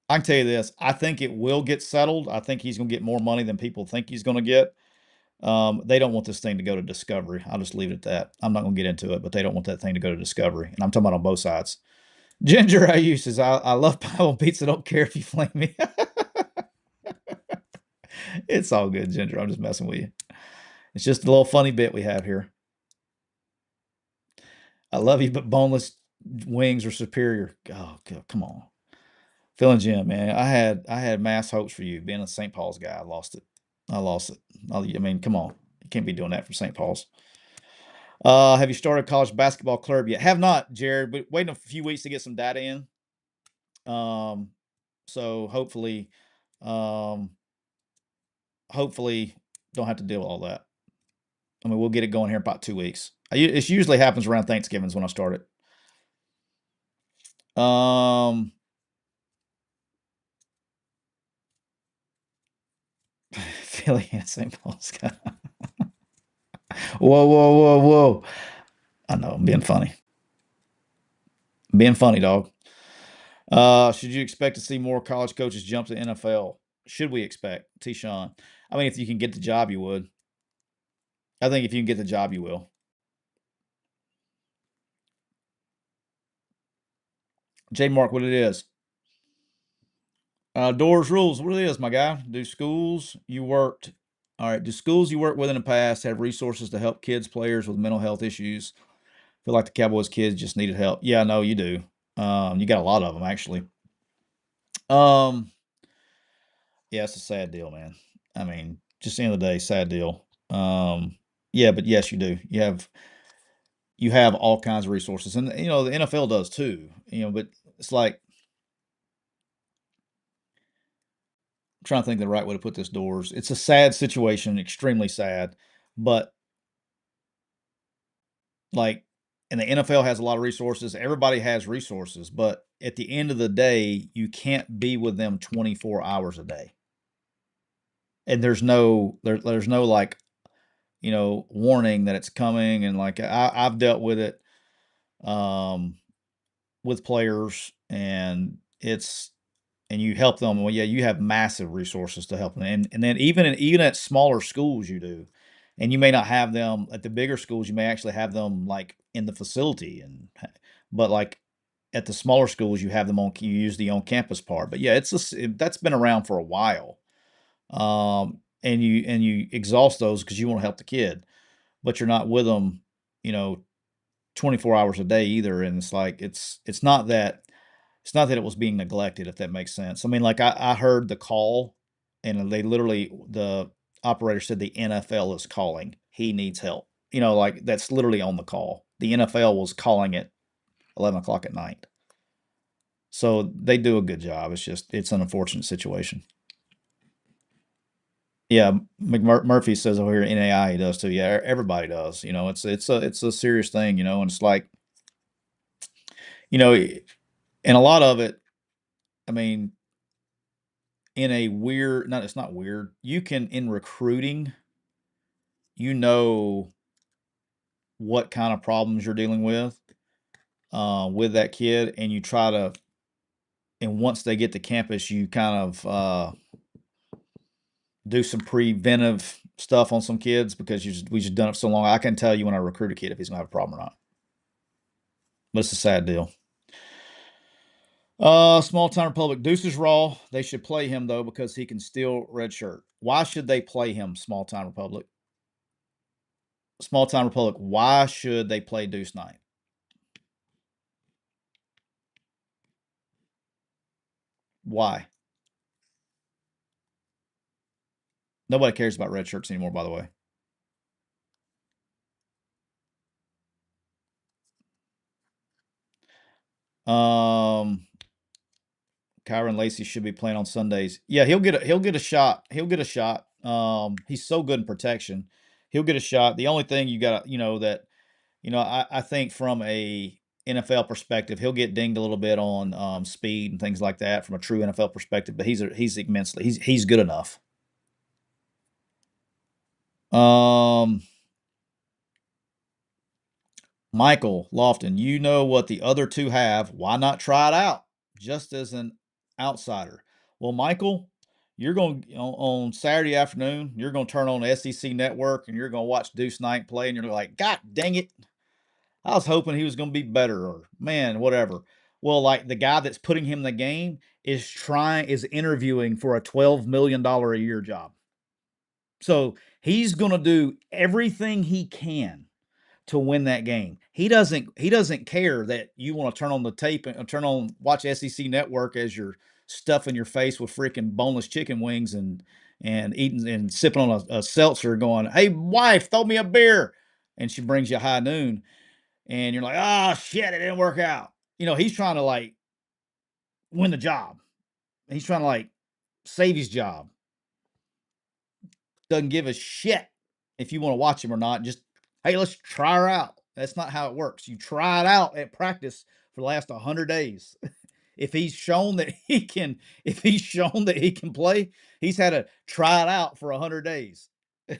I can tell you this. I think it will get settled. I think he's going to get more money than people think he's going to get. They don't want this thing to go to Discovery. I'll just leave it at that. I'm not going to get into it, but they don't want that thing to go to Discovery. And I'm talking about on both sides. Ginger IU says, I love pineapple pizza. Don't care if you flame me. It's all good, Ginger. I'm just messing with you. It's just a little funny bit we have here. I love you, but boneless wings are superior. Oh, come on. Phil and Jim, man. I had mass hopes for you. Being a St. Paul's guy, I lost it. I lost it. I mean, come on. You can't be doing that for St. Paul's. Have you started college basketball club yet? Have not, Jared, but waiting a few weeks to get some data in. Um, so um, hopefully don't have to deal with all that. I mean, we'll get it going here in about 2 weeks. It usually happens around Thanksgiving's when I start it. Philly and St. Paul's. Whoa, whoa, whoa, whoa. I know, I'm being funny. Being funny, dog. Should you expect to see more college coaches jump to NFL? Should we expect? T. Sean. I mean, if you can get the job, you would. I think if you can get the job, you will. J. Mark, what it is? Doors rules. What it is, my guy? Do schools you worked? All right. Do schools you worked with in the past have resources to help kids, players with mental health issues? Feel like the Cowboys kids just needed help. Yeah, no, you do. You got a lot of them actually. Um, yeah, it's a sad deal, man. I mean, just the end of the day, sad deal. Yeah, but yes, you do. You have all kinds of resources, and the NFL does too. But it's like I'm trying to think of the right way to put this. Doors. It's a sad situation, extremely sad, but like, and the NFL has a lot of resources. Everybody has resources, but at the end of the day, you can't be with them 24 hours a day, and there's no like warning that it's coming, and like I've dealt with it um, with players, and you help them. Well, yeah, you have massive resources to help them, and then even at smaller schools, you do, and you may not have them at the bigger schools. You may actually have them like in the facility, but like at the smaller schools, you have them on. You use the on campus part, but yeah, that's been around for a while. And you exhaust those because you want to help the kid, but you're not with them, you know, 24 hours a day either. And it's like it's not that it was being neglected, if that makes sense. I mean, like I heard the call, and the operator said the NFL is calling. He needs help. Like that's literally on the call. The NFL was calling it 11 o'clock at night. So they do a good job. It's an unfortunate situation. Yeah, McMurphy says over here NAI he does too. Yeah, everybody does. It's a serious thing. And it's like you know, and a lot of it. I mean, in a weird, not it's not weird. You can in recruiting, you know what kind of problems you're dealing with that kid, and you try to. And once they get to campus, you kind of do some preventive stuff on some kids because we just done it so long. I can tell you when I recruit a kid if he's gonna have a problem or not. But it's a sad deal. Small town Republic. Deuce is raw. They should play him though because he can steal red shirt. Why should they play him? Small town Republic. Small town Republic. Why should they play Deuce Knight? Why? Nobody cares about red shirts anymore. By the way. Um, Kyron Lacey should be playing on Sundays. Yeah, he'll get a shot. He'll get a shot. He's so good in protection. He'll get a shot. The only thing you got, I think from a NFL perspective, he'll get dinged a little bit on speed and things like that from a true NFL perspective. But he's immensely he's good enough. Um, Michael Lofton, you know what the other two have. Why not try it out just as an outsider? Well, Michael, you're going on Saturday afternoon, you're going to turn on the SEC network and you're going to watch Deuce Knight play, and you're like, God dang it. I was hoping he was going to be better, or man, whatever. Well, like the guy that's putting him in the game is interviewing for a $12 million a year job. So he's going to do everything he can to win that game. He doesn't care that you want to turn on the tape and watch SEC Network as you're stuffing your face with freaking boneless chicken wings and eating and sipping on a seltzer, going, "Hey, wife, throw me a beer," and she brings you a high noon, and you're like, "Oh shit, it didn't work out." He's trying to like win the job. He's trying to like save his job. Doesn't give a shit if you want to watch him or not. Just, hey, let's try her out. That's not how it works. You try it out at practice for the last 100 days. If he's shown that he can play, he's had to try it out for 100 days. I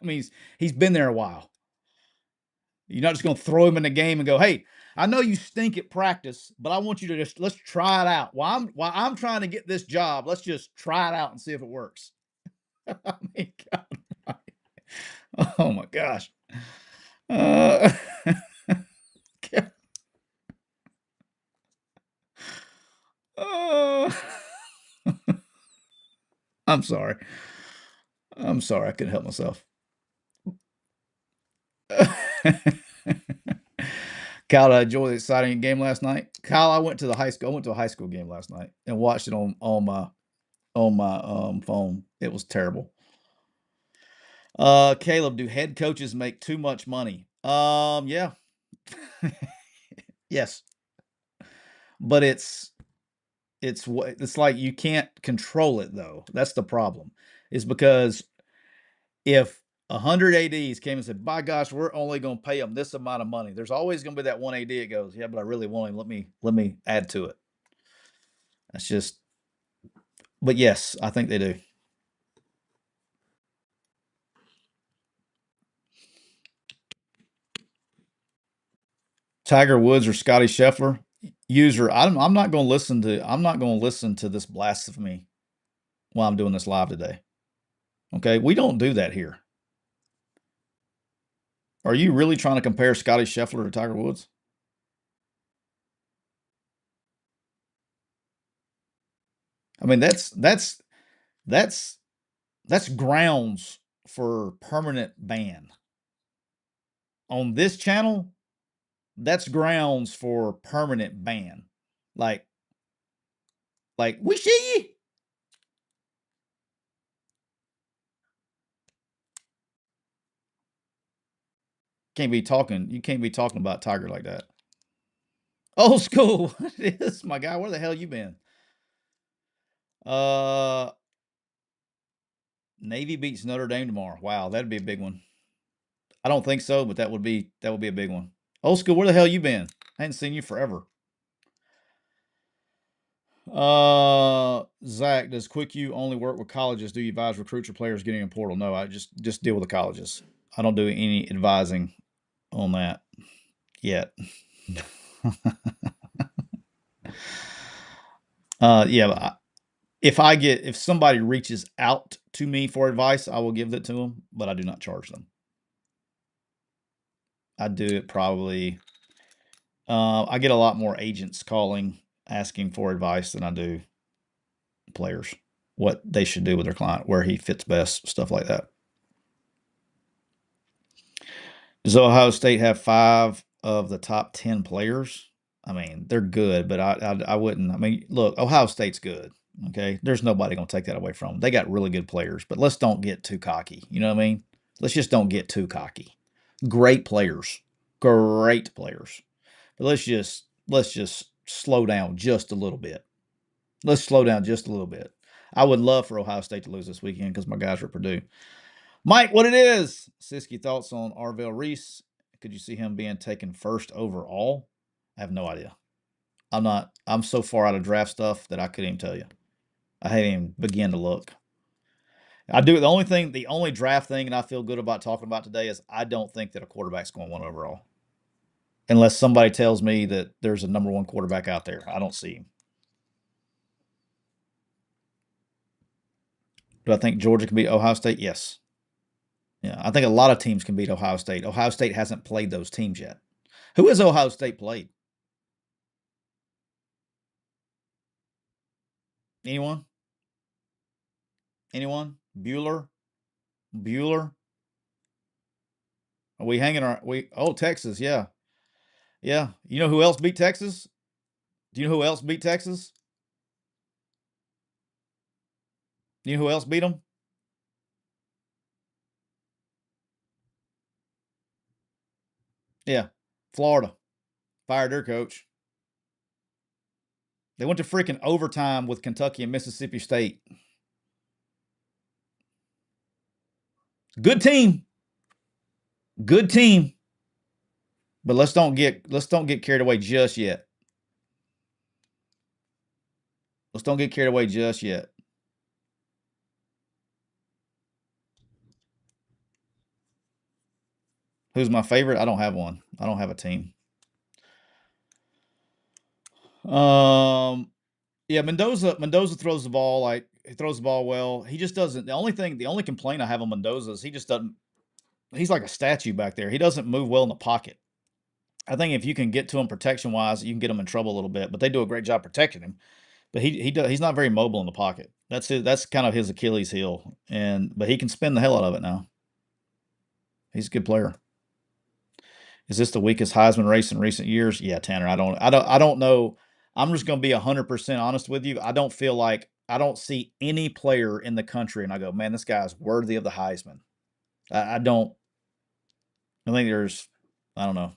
mean, he's been there a while. You're not just going to throw him in the game and go, "Hey, I know you stink at practice, but I want you to let's try it out. While I'm trying to get this job, let's just try it out and see if it works." I mean, God. Oh my gosh. Uh, uh, I'm sorry. I'm sorry. I couldn't help myself. Kyle, did I enjoy the exciting game last night? Kyle, I went to the high school. I went to a high school game last night and watched it on my phone. It was terrible. Caleb, do head coaches make too much money? Yeah. Yes. But it's like you can't control it though. That's the problem. Is because if 100 ADs came and said, "By gosh, we're only going to pay them this amount of money," there's always going to be that one AD that goes, "Yeah, but I really want him. Let me add to it." That's just. But yes, I think they do. Tiger Woods or Scotty Scheffler. User, I'm not going to listen to. I'm not going to listen to this blasphemy while I'm doing this live today. Okay, we don't do that here. Are you really trying to compare Scotty Scheffler to Tiger Woods? I mean, that's that's grounds for permanent ban. On this channel, that's grounds for permanent ban. Like we see you. You can't be talking about Tiger like that. Old school. What is my guy? Where the hell you been? Uh Navy beats Notre Dame tomorrow. Wow, that'd be a big one. I don't think so, but that would be a big one. Old school, where the hell you been? I hadn't seen you forever. Zach, does Quick U only work with colleges? Do you advise recruits or players getting a portal? No, I just deal with the colleges. I don't do any advising on that yet. Yeah, if somebody reaches out to me for advice, I will give that to them, but I do not charge them. I do it probably. I get a lot more agents calling asking for advice than I do players. What they should do with their client, where he fits best, stuff like that. Does Ohio State have 5 of the top 10 players? I mean, they're good, but I wouldn't. I mean, look, Ohio State's good. Okay, there's nobody gonna take that away from them. They got really good players, but let's don't get too cocky. You know what I mean? Let's just don't get too cocky. Great players, great players, but let's just slow down just a little bit. Let's slow down just a little bit. I would love for Ohio State to lose this weekend because my guys are at Purdue. Mike, what it is? Siskey, thoughts on Arvell Reese? Could you see him being taken first overall? I have no idea. I'm so far out of draft stuff that I couldn't even tell you. I hadn't even begin to look. I do the only draft thing that I feel good about talking about today is I don't think that a quarterback's going one overall. Unless somebody tells me that there's a number one quarterback out there. I don't see him. Do I think Georgia can beat Ohio State? Yes. Yeah, I think a lot of teams can beat Ohio State. Ohio State hasn't played those teams yet. Who has Ohio State played? Anyone? Anyone? Bueller? Bueller? Are we hanging our we oh Texas, yeah. Yeah. You know who else beat Texas? Do you know who else beat Texas? You know who else beat them? Yeah. Florida. Fired their coach. They went to freaking overtime with Kentucky and Mississippi State. Good team. Good team. But let's don't get carried away just yet. Let's don't get carried away just yet. Who's my favorite? I don't have one. I don't have a team. Um, yeah, Mendoza throws the ball like he throws the ball well. He just doesn't. The only complaint I have on Mendoza is he just doesn't. He's like a statue back there. He doesn't move well in the pocket. I think if you can get to him protection wise, you can get him in trouble a little bit. But they do a great job protecting him. But he's not very mobile in the pocket. That's kind of his Achilles heel. But he can spin the hell out of it now. He's a good player. Is this the weakest Heisman race in recent years? Yeah, Tanner. I don't know. I'm just going to be 100% honest with you. I don't see any player in the country, and I go, man, this guy's worthy of the Heisman. I don't. I think I don't know.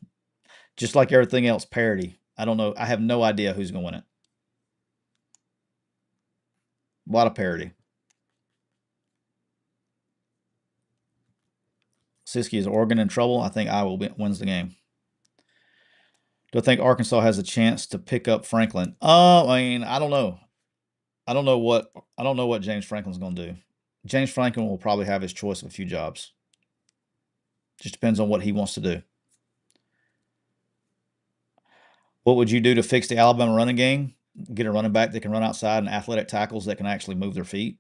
Just like everything else, parity. I don't know. I have no idea who's going to win it. A lot of parity. Siskey, is Oregon in trouble? I think Iowa wins the game. Do I think Arkansas has a chance to pick up Franklin? I mean, I don't know. I don't know what James Franklin's going to do. James Franklin will probably have his choice of a few jobs. Just depends on what he wants to do. What would you do to fix the Alabama running game? Get a running back that can run outside and athletic tackles that can actually move their feet.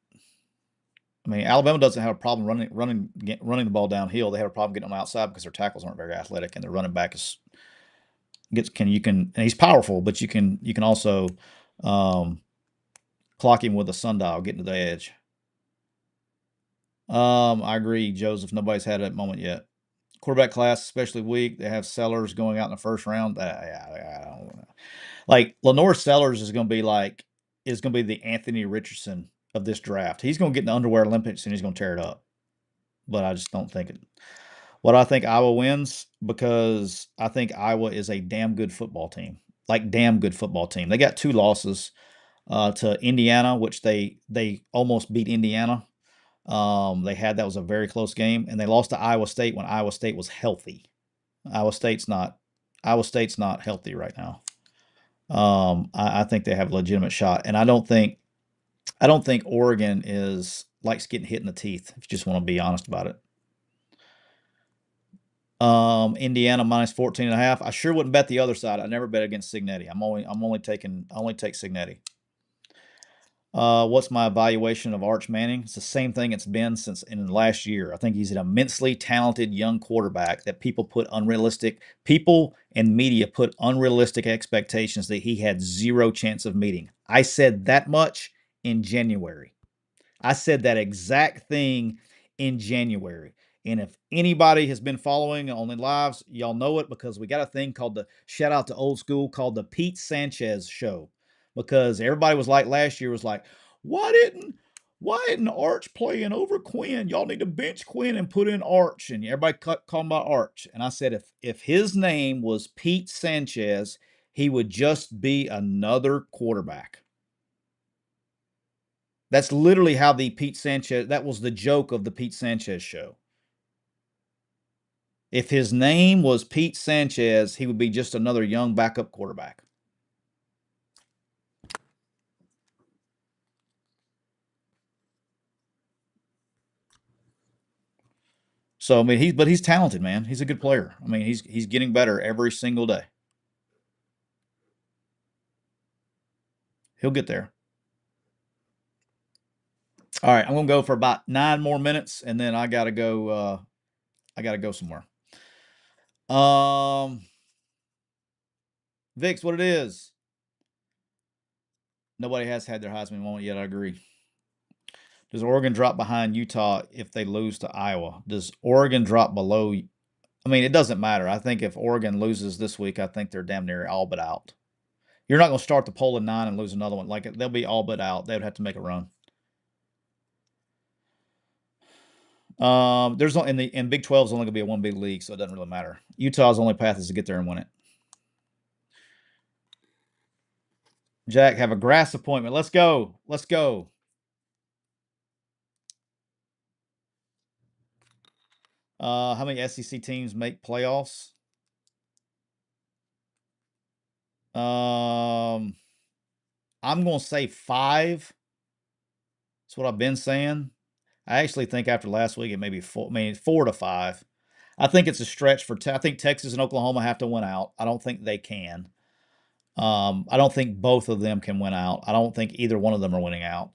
I mean, Alabama doesn't have a problem running the ball downhill. They have a problem getting them outside because their tackles aren't very athletic, and their running back and he's powerful, but you can also clock him with a sundial, getting to the edge. I agree, Joseph. Nobody's had that moment yet. Quarterback class, especially weak. They have Sellers going out in the first round. I don't know. Like Lenore Sellers is going to be the Anthony Richardson of this draft. He's going to get in the underwear Olympics and he's going to tear it up. But I just don't think it. What I think Iowa wins because I think Iowa is a damn good football team. Like damn good football team. They got two losses to Indiana, which they almost beat Indiana. That was a very close game, and they lost to Iowa State when Iowa State was healthy. Iowa State's not Iowa State's not healthy right now. I think they have a legitimate shot, and I don't think Oregon is likes getting hit in the teeth. If you just want to be honest about it. Indiana minus 14 and a half. I sure wouldn't bet the other side. I never bet against Signetti. I only take Signetti. What's my evaluation of Arch Manning? It's the same thing it's been since in the last year. I think he's an immensely talented young quarterback that people and media put unrealistic expectations that he had zero chance of meeting. I said that much in January. I said that exact thing in January. And if anybody has been following on the lives, y'all know it because we got a thing called the shout out to old school called the Pete Sanchez show. Because everybody was like last year was like, why didn't Arch playing over Quinn? Y'all need to bench Quinn and put in Arch. And everybody called him by Arch. And I said if his name was Pete Sanchez, he would just be another quarterback. That's literally how the Pete Sanchez, that was the joke of the Pete Sanchez show. If his name was Pete Sanchez, he would be just another young backup quarterback. So I mean, he's talented, man. He's a good player. I mean, he's getting better every single day. He'll get there. All right, I'm gonna go for about 9 more minutes, and then I gotta go. I gotta go somewhere. Um, Vix, what it is? Nobody has had their Heisman moment yet. I agree. Does Oregon drop behind Utah if they lose to Iowa? Does Oregon drop below? I mean, it doesn't matter. I think if Oregon loses this week, I think they're damn near all but out. You're not going to start the poll at 9 and lose another one. Like they'll be all but out. They would have to make a run. There's in Big 12 is only going to be a one big league, so it doesn't really matter. Utah's only path is to get there and win it. Jack, have a grass appointment. Let's go. Let's go. How many SEC teams make playoffs? I'm going to say 5. That's what I've been saying. I actually think after last week it may be 4. I mean 4 to 5. I think it's a stretch for. I think Texas and Oklahoma have to win out. I don't think they can. I don't think both of them can win out. I don't think either one of them are winning out.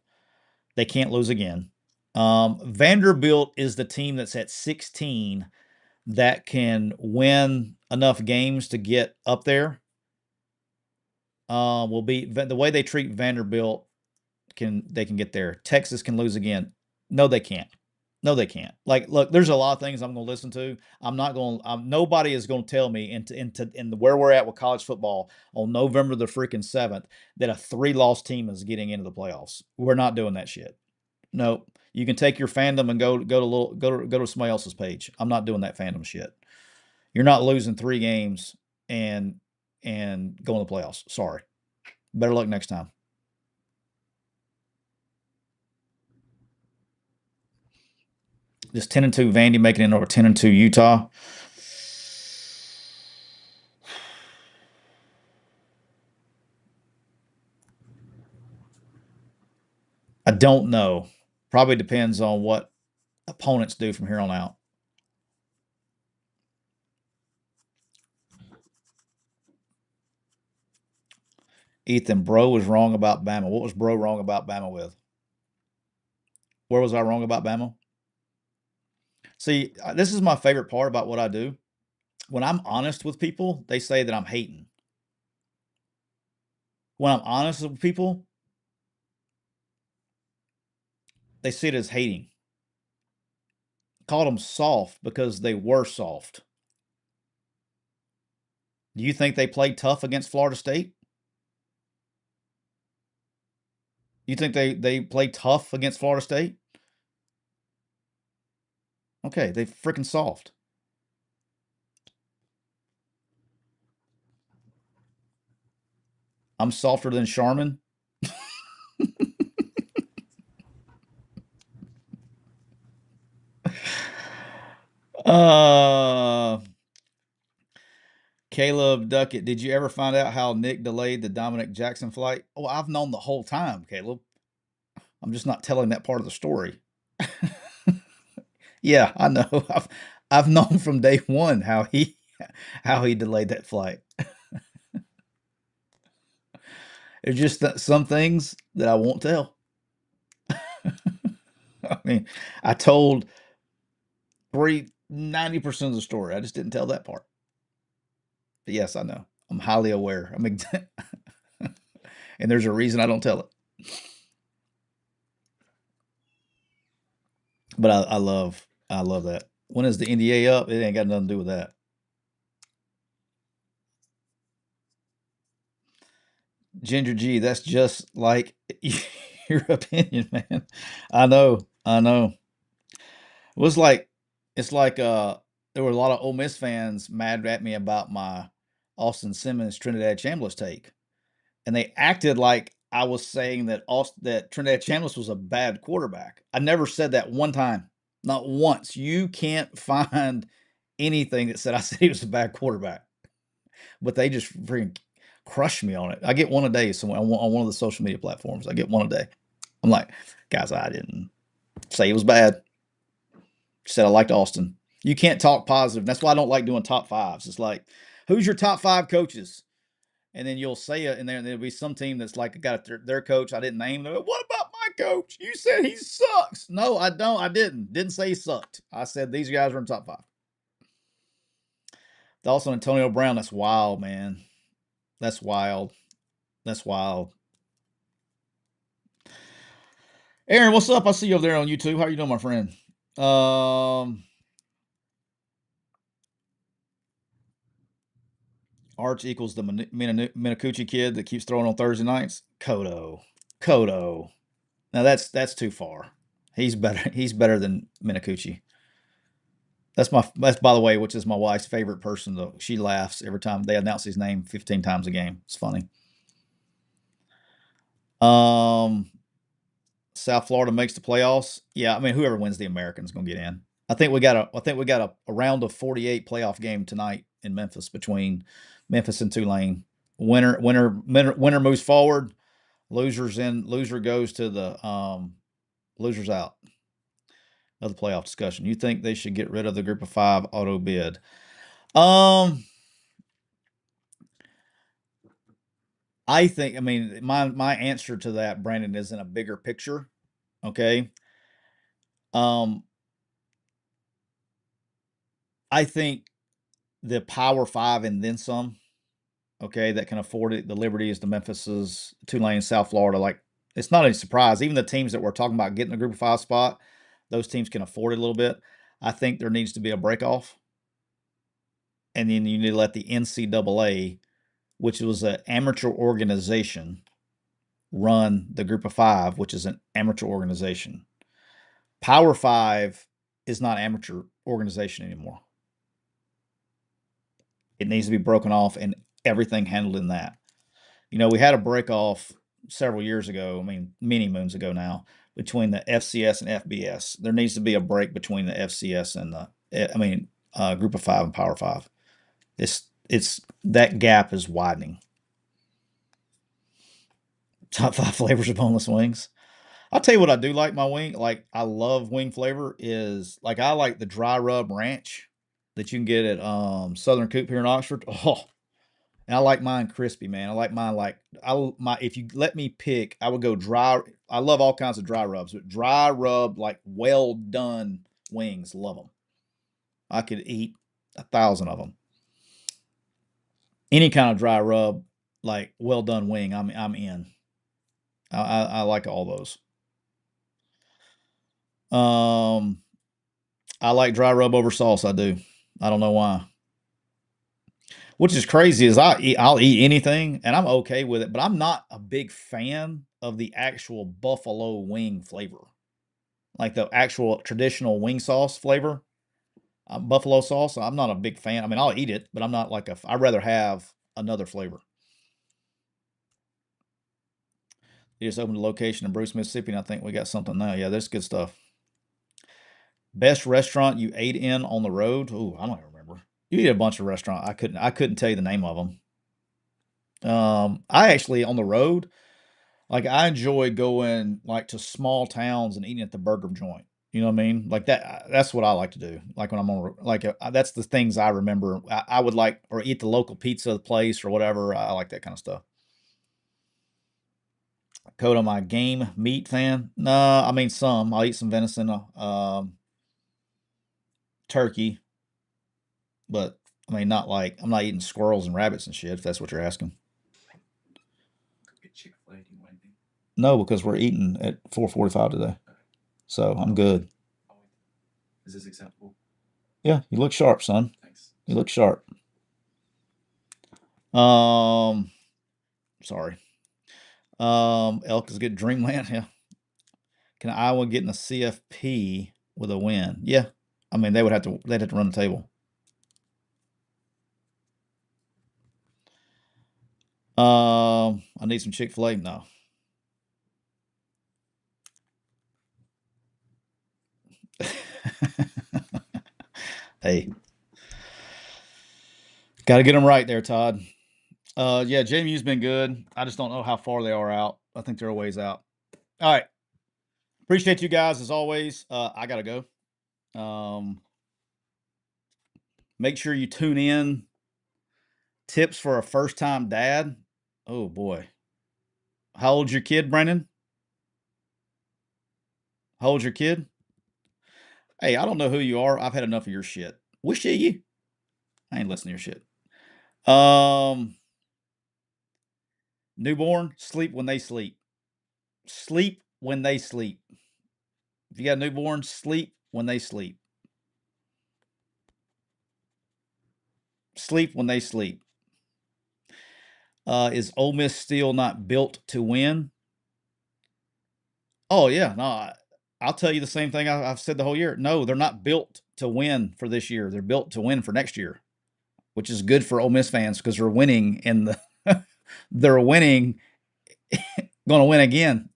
They can't lose again. Vanderbilt is the team that's at 16 that can win enough games to get up there. Will be the way they treat Vanderbilt. They can get there. Texas can lose again. No, they can't. No, they can't. Like, look, there's a lot of things I'm going to listen to. I'm not going. Nobody is going to tell me in where we're at with college football on November the freaking 7th that a 3-loss team is getting into the playoffs. We're not doing that shit. No, you can take your fandom and go to somebody else's page. I'm not doing that fandom shit. You're not losing 3 games and going to the playoffs. Sorry. Better luck next time. This 10-2 Vandy making it over 10-2 Utah. I don't know. Probably depends on what opponents do from here on out. Ethan, Bro was wrong about Bama. What was Bro wrong about Bama with? Where was I wrong about Bama? See, this is my favorite part about what I do. When I'm honest with people, they say that I'm hating. When I'm honest with people, they see it as hating. Called them soft because they were soft. Do you think they played tough against Florida State? You think they played tough against Florida State? Okay, they freaking soft. I'm softer than Charmin. Uh, Caleb Duckett, did you ever find out how Nick delayed the Dominic Jackson flight? Oh, I've known the whole time, Caleb. I'm just not telling that part of the story. Yeah, I know. I've known from day one how he delayed that flight. There's just some things that I won't tell. I mean, I told 90% of the story. I just didn't tell that part. But yes, I know. I'm highly aware. And there's a reason I don't tell it. But I love that. When is the NDA up? It ain't got nothing to do with that. Ginger G, that's just like your opinion, man. I know, I know. It was like it's like there were a lot of Ole Miss fans mad at me about my Austin Simmons Trinidad Chambliss take. And they acted like I was saying that Trinidad Chambliss was a bad quarterback. I never said that one time, not once. You can't find anything that said I said he was a bad quarterback, but they just freaking crush me on it. I get one a day somewhere on one of the social media platforms. I get one a day. I'm like, guys, I didn't say he was bad. Said I liked Austin. You can't talk positive. That's why I don't like doing top fives. It's like, who's your top five coaches? And then you'll say it, and there'll be some team that's like got their coach I didn't name. They're like, what about my coach? You said he sucks. No, I don't. I didn't say he sucked. I said these guys are in top five. Also, Antonio Brown. That's wild, man. That's wild. That's wild. Aaron, what's up? I see you over there on YouTube. How you doing, my friend? Arch equals the Minakuchi kid that keeps throwing on Thursday nights. Kodo. Now that's too far. He's better. He's better than Minakuchi. That's by the way, which is my wife's favorite person. Though she laughs every time they announce his name 15 times a game. It's funny. Um, South Florida makes the playoffs. Yeah, I mean whoever wins the American is going to get in. I think we got a round of 48 playoff game tonight in Memphis between Memphis and Tulane. Winner moves forward. Loser goes to the losers out of the playoff discussion. You think they should get rid of the group of 5 auto bid? I think, I mean, my answer to that, Brandon, is in a bigger picture. Okay. I think the Power Five and then some, okay, that can afford it. The Liberties, the Memphises, Tulane, South Florida, like it's not a surprise. Even the teams that we're talking about getting a group of 5 spot, those teams can afford it a little bit. I think there needs to be a break off. And then you need to let the NCAA, which was an amateur organization, run the group of 5, which is an amateur organization. Power 5 is not amateur organization anymore. It needs to be broken off and everything handled in that. You know, we had a break off several years ago, I mean, many moons ago now, between the FCS and FBS. There needs to be a break between the FCS and group of 5 and Power 5. It's that gap is widening. Top 5 flavors of boneless wings. I'll tell you what I do like my wing. Like I love wing flavor is like I like the dry rub ranch that you can get at Southern Coop here in Oxford. Oh, and I like mine crispy, man. I like mine like if you let me pick, I would go dry. I love all kinds of dry rubs, but dry rub like well done wings, love them. I could eat 1,000 of them. Any kind of dry rub, like well done wing, I'm in. I like all those. I like dry rub over sauce. I do. I don't know why. Which is crazy is I'll eat anything and I'm okay with it, but I'm not a big fan of the actual buffalo wing flavor, like the actual traditional wing sauce flavor, buffalo sauce. I'm not a big fan. I mean, I'll eat it, but I'm not like I'd rather have another flavor. You just opened a location in Bruce, Mississippi, and I think we got something now. Yeah, that's good stuff. Best restaurant you ate in on the road? Ooh, I don't even remember. You eat a bunch of restaurants. I couldn't tell you the name of them. I actually on the road, like I enjoy going like to small towns and eating at the burger joint. You know what I mean? Like that. That's what I like to do. Like when I'm on, like that's the things I remember. I would like or eat the local pizza place or whatever. I like that kind of stuff. Code on my game meat fan? No, I mean some. I'll eat some venison, turkey, but I mean not like I'm not eating squirrels and rabbits and shit. If that's what you're asking. No, because we're eating at 4:45 today, so I'm good. Yeah, you look sharp, son. You look sharp. Um, sorry. Elk is good. Dreamland. Yeah. Can Iowa get in the CFP with a win? Yeah. I mean, they'd have to run the table. I need some Chick-fil-A. No. Hey, got to get them right there, Todd. Yeah, JMU's been good. I just don't know how far they are out. I think they're a ways out. All right. Appreciate you guys as always. I gotta go. Make sure you tune in. Tips for a first time dad. Oh boy. How old's your kid, Brendan? How old's your kid? Hey, I don't know who you are. I've had enough of your shit. Wish you. I ain't listening to your shit. Um, Newborn, sleep when they sleep. Sleep when they sleep. If you got a newborn, sleep when they sleep. Sleep when they sleep. Is Ole Miss still not built to win? Oh yeah, no. I'll tell you the same thing I've said the whole year. No, they're not built to win for this year. They're built to win for next year, which is good for Ole Miss fans because they're winning in the. They're winning, going to win again.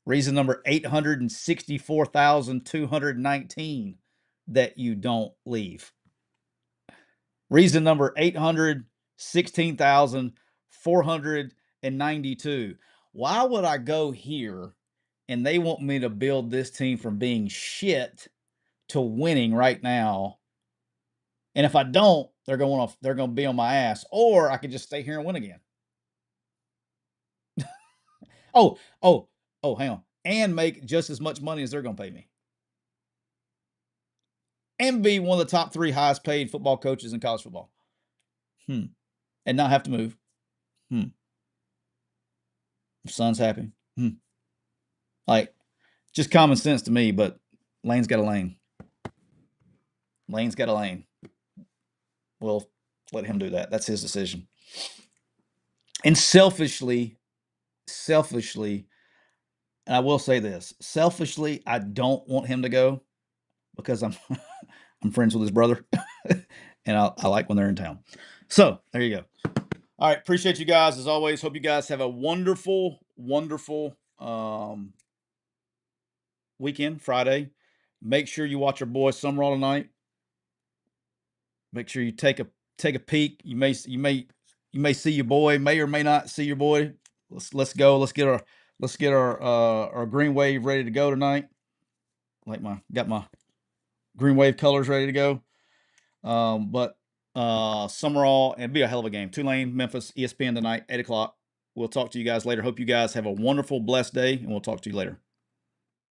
Reason number 864,219 that you don't leave. Reason number 816,492. Why would I go here and they want me to build this team from being shit to winning right now? And if I don't, they're going to be on my ass, or I could just stay here and win again. Oh, hang on. And make just as much money as they're going to pay me. And be one of the top 3 highest paid football coaches in college football. And not have to move. Son's happy. Like, just common sense to me, but Lane's got a lane. Lane's got a lane. We'll let him do that. That's his decision. And selfishly, and I will say this, selfishly, I don't want him to go because I'm I'm friends with his brother, and I like when they're in town. So there you go. All right, appreciate you guys as always. Hope you guys have a wonderful, wonderful weekend, Friday. Make sure you watch our boy Summerall tonight. Make sure you take a peek. You may see your boy, may or may not see your boy. Let's go. Let's get our green wave ready to go tonight. Got my green wave colors ready to go. But Summerall, and it'll be a hell of a game. Tulane, Memphis, ESPN tonight, 8 o'clock. We'll talk to you guys later. Hope you guys have a wonderful, blessed day, and we'll talk to you later.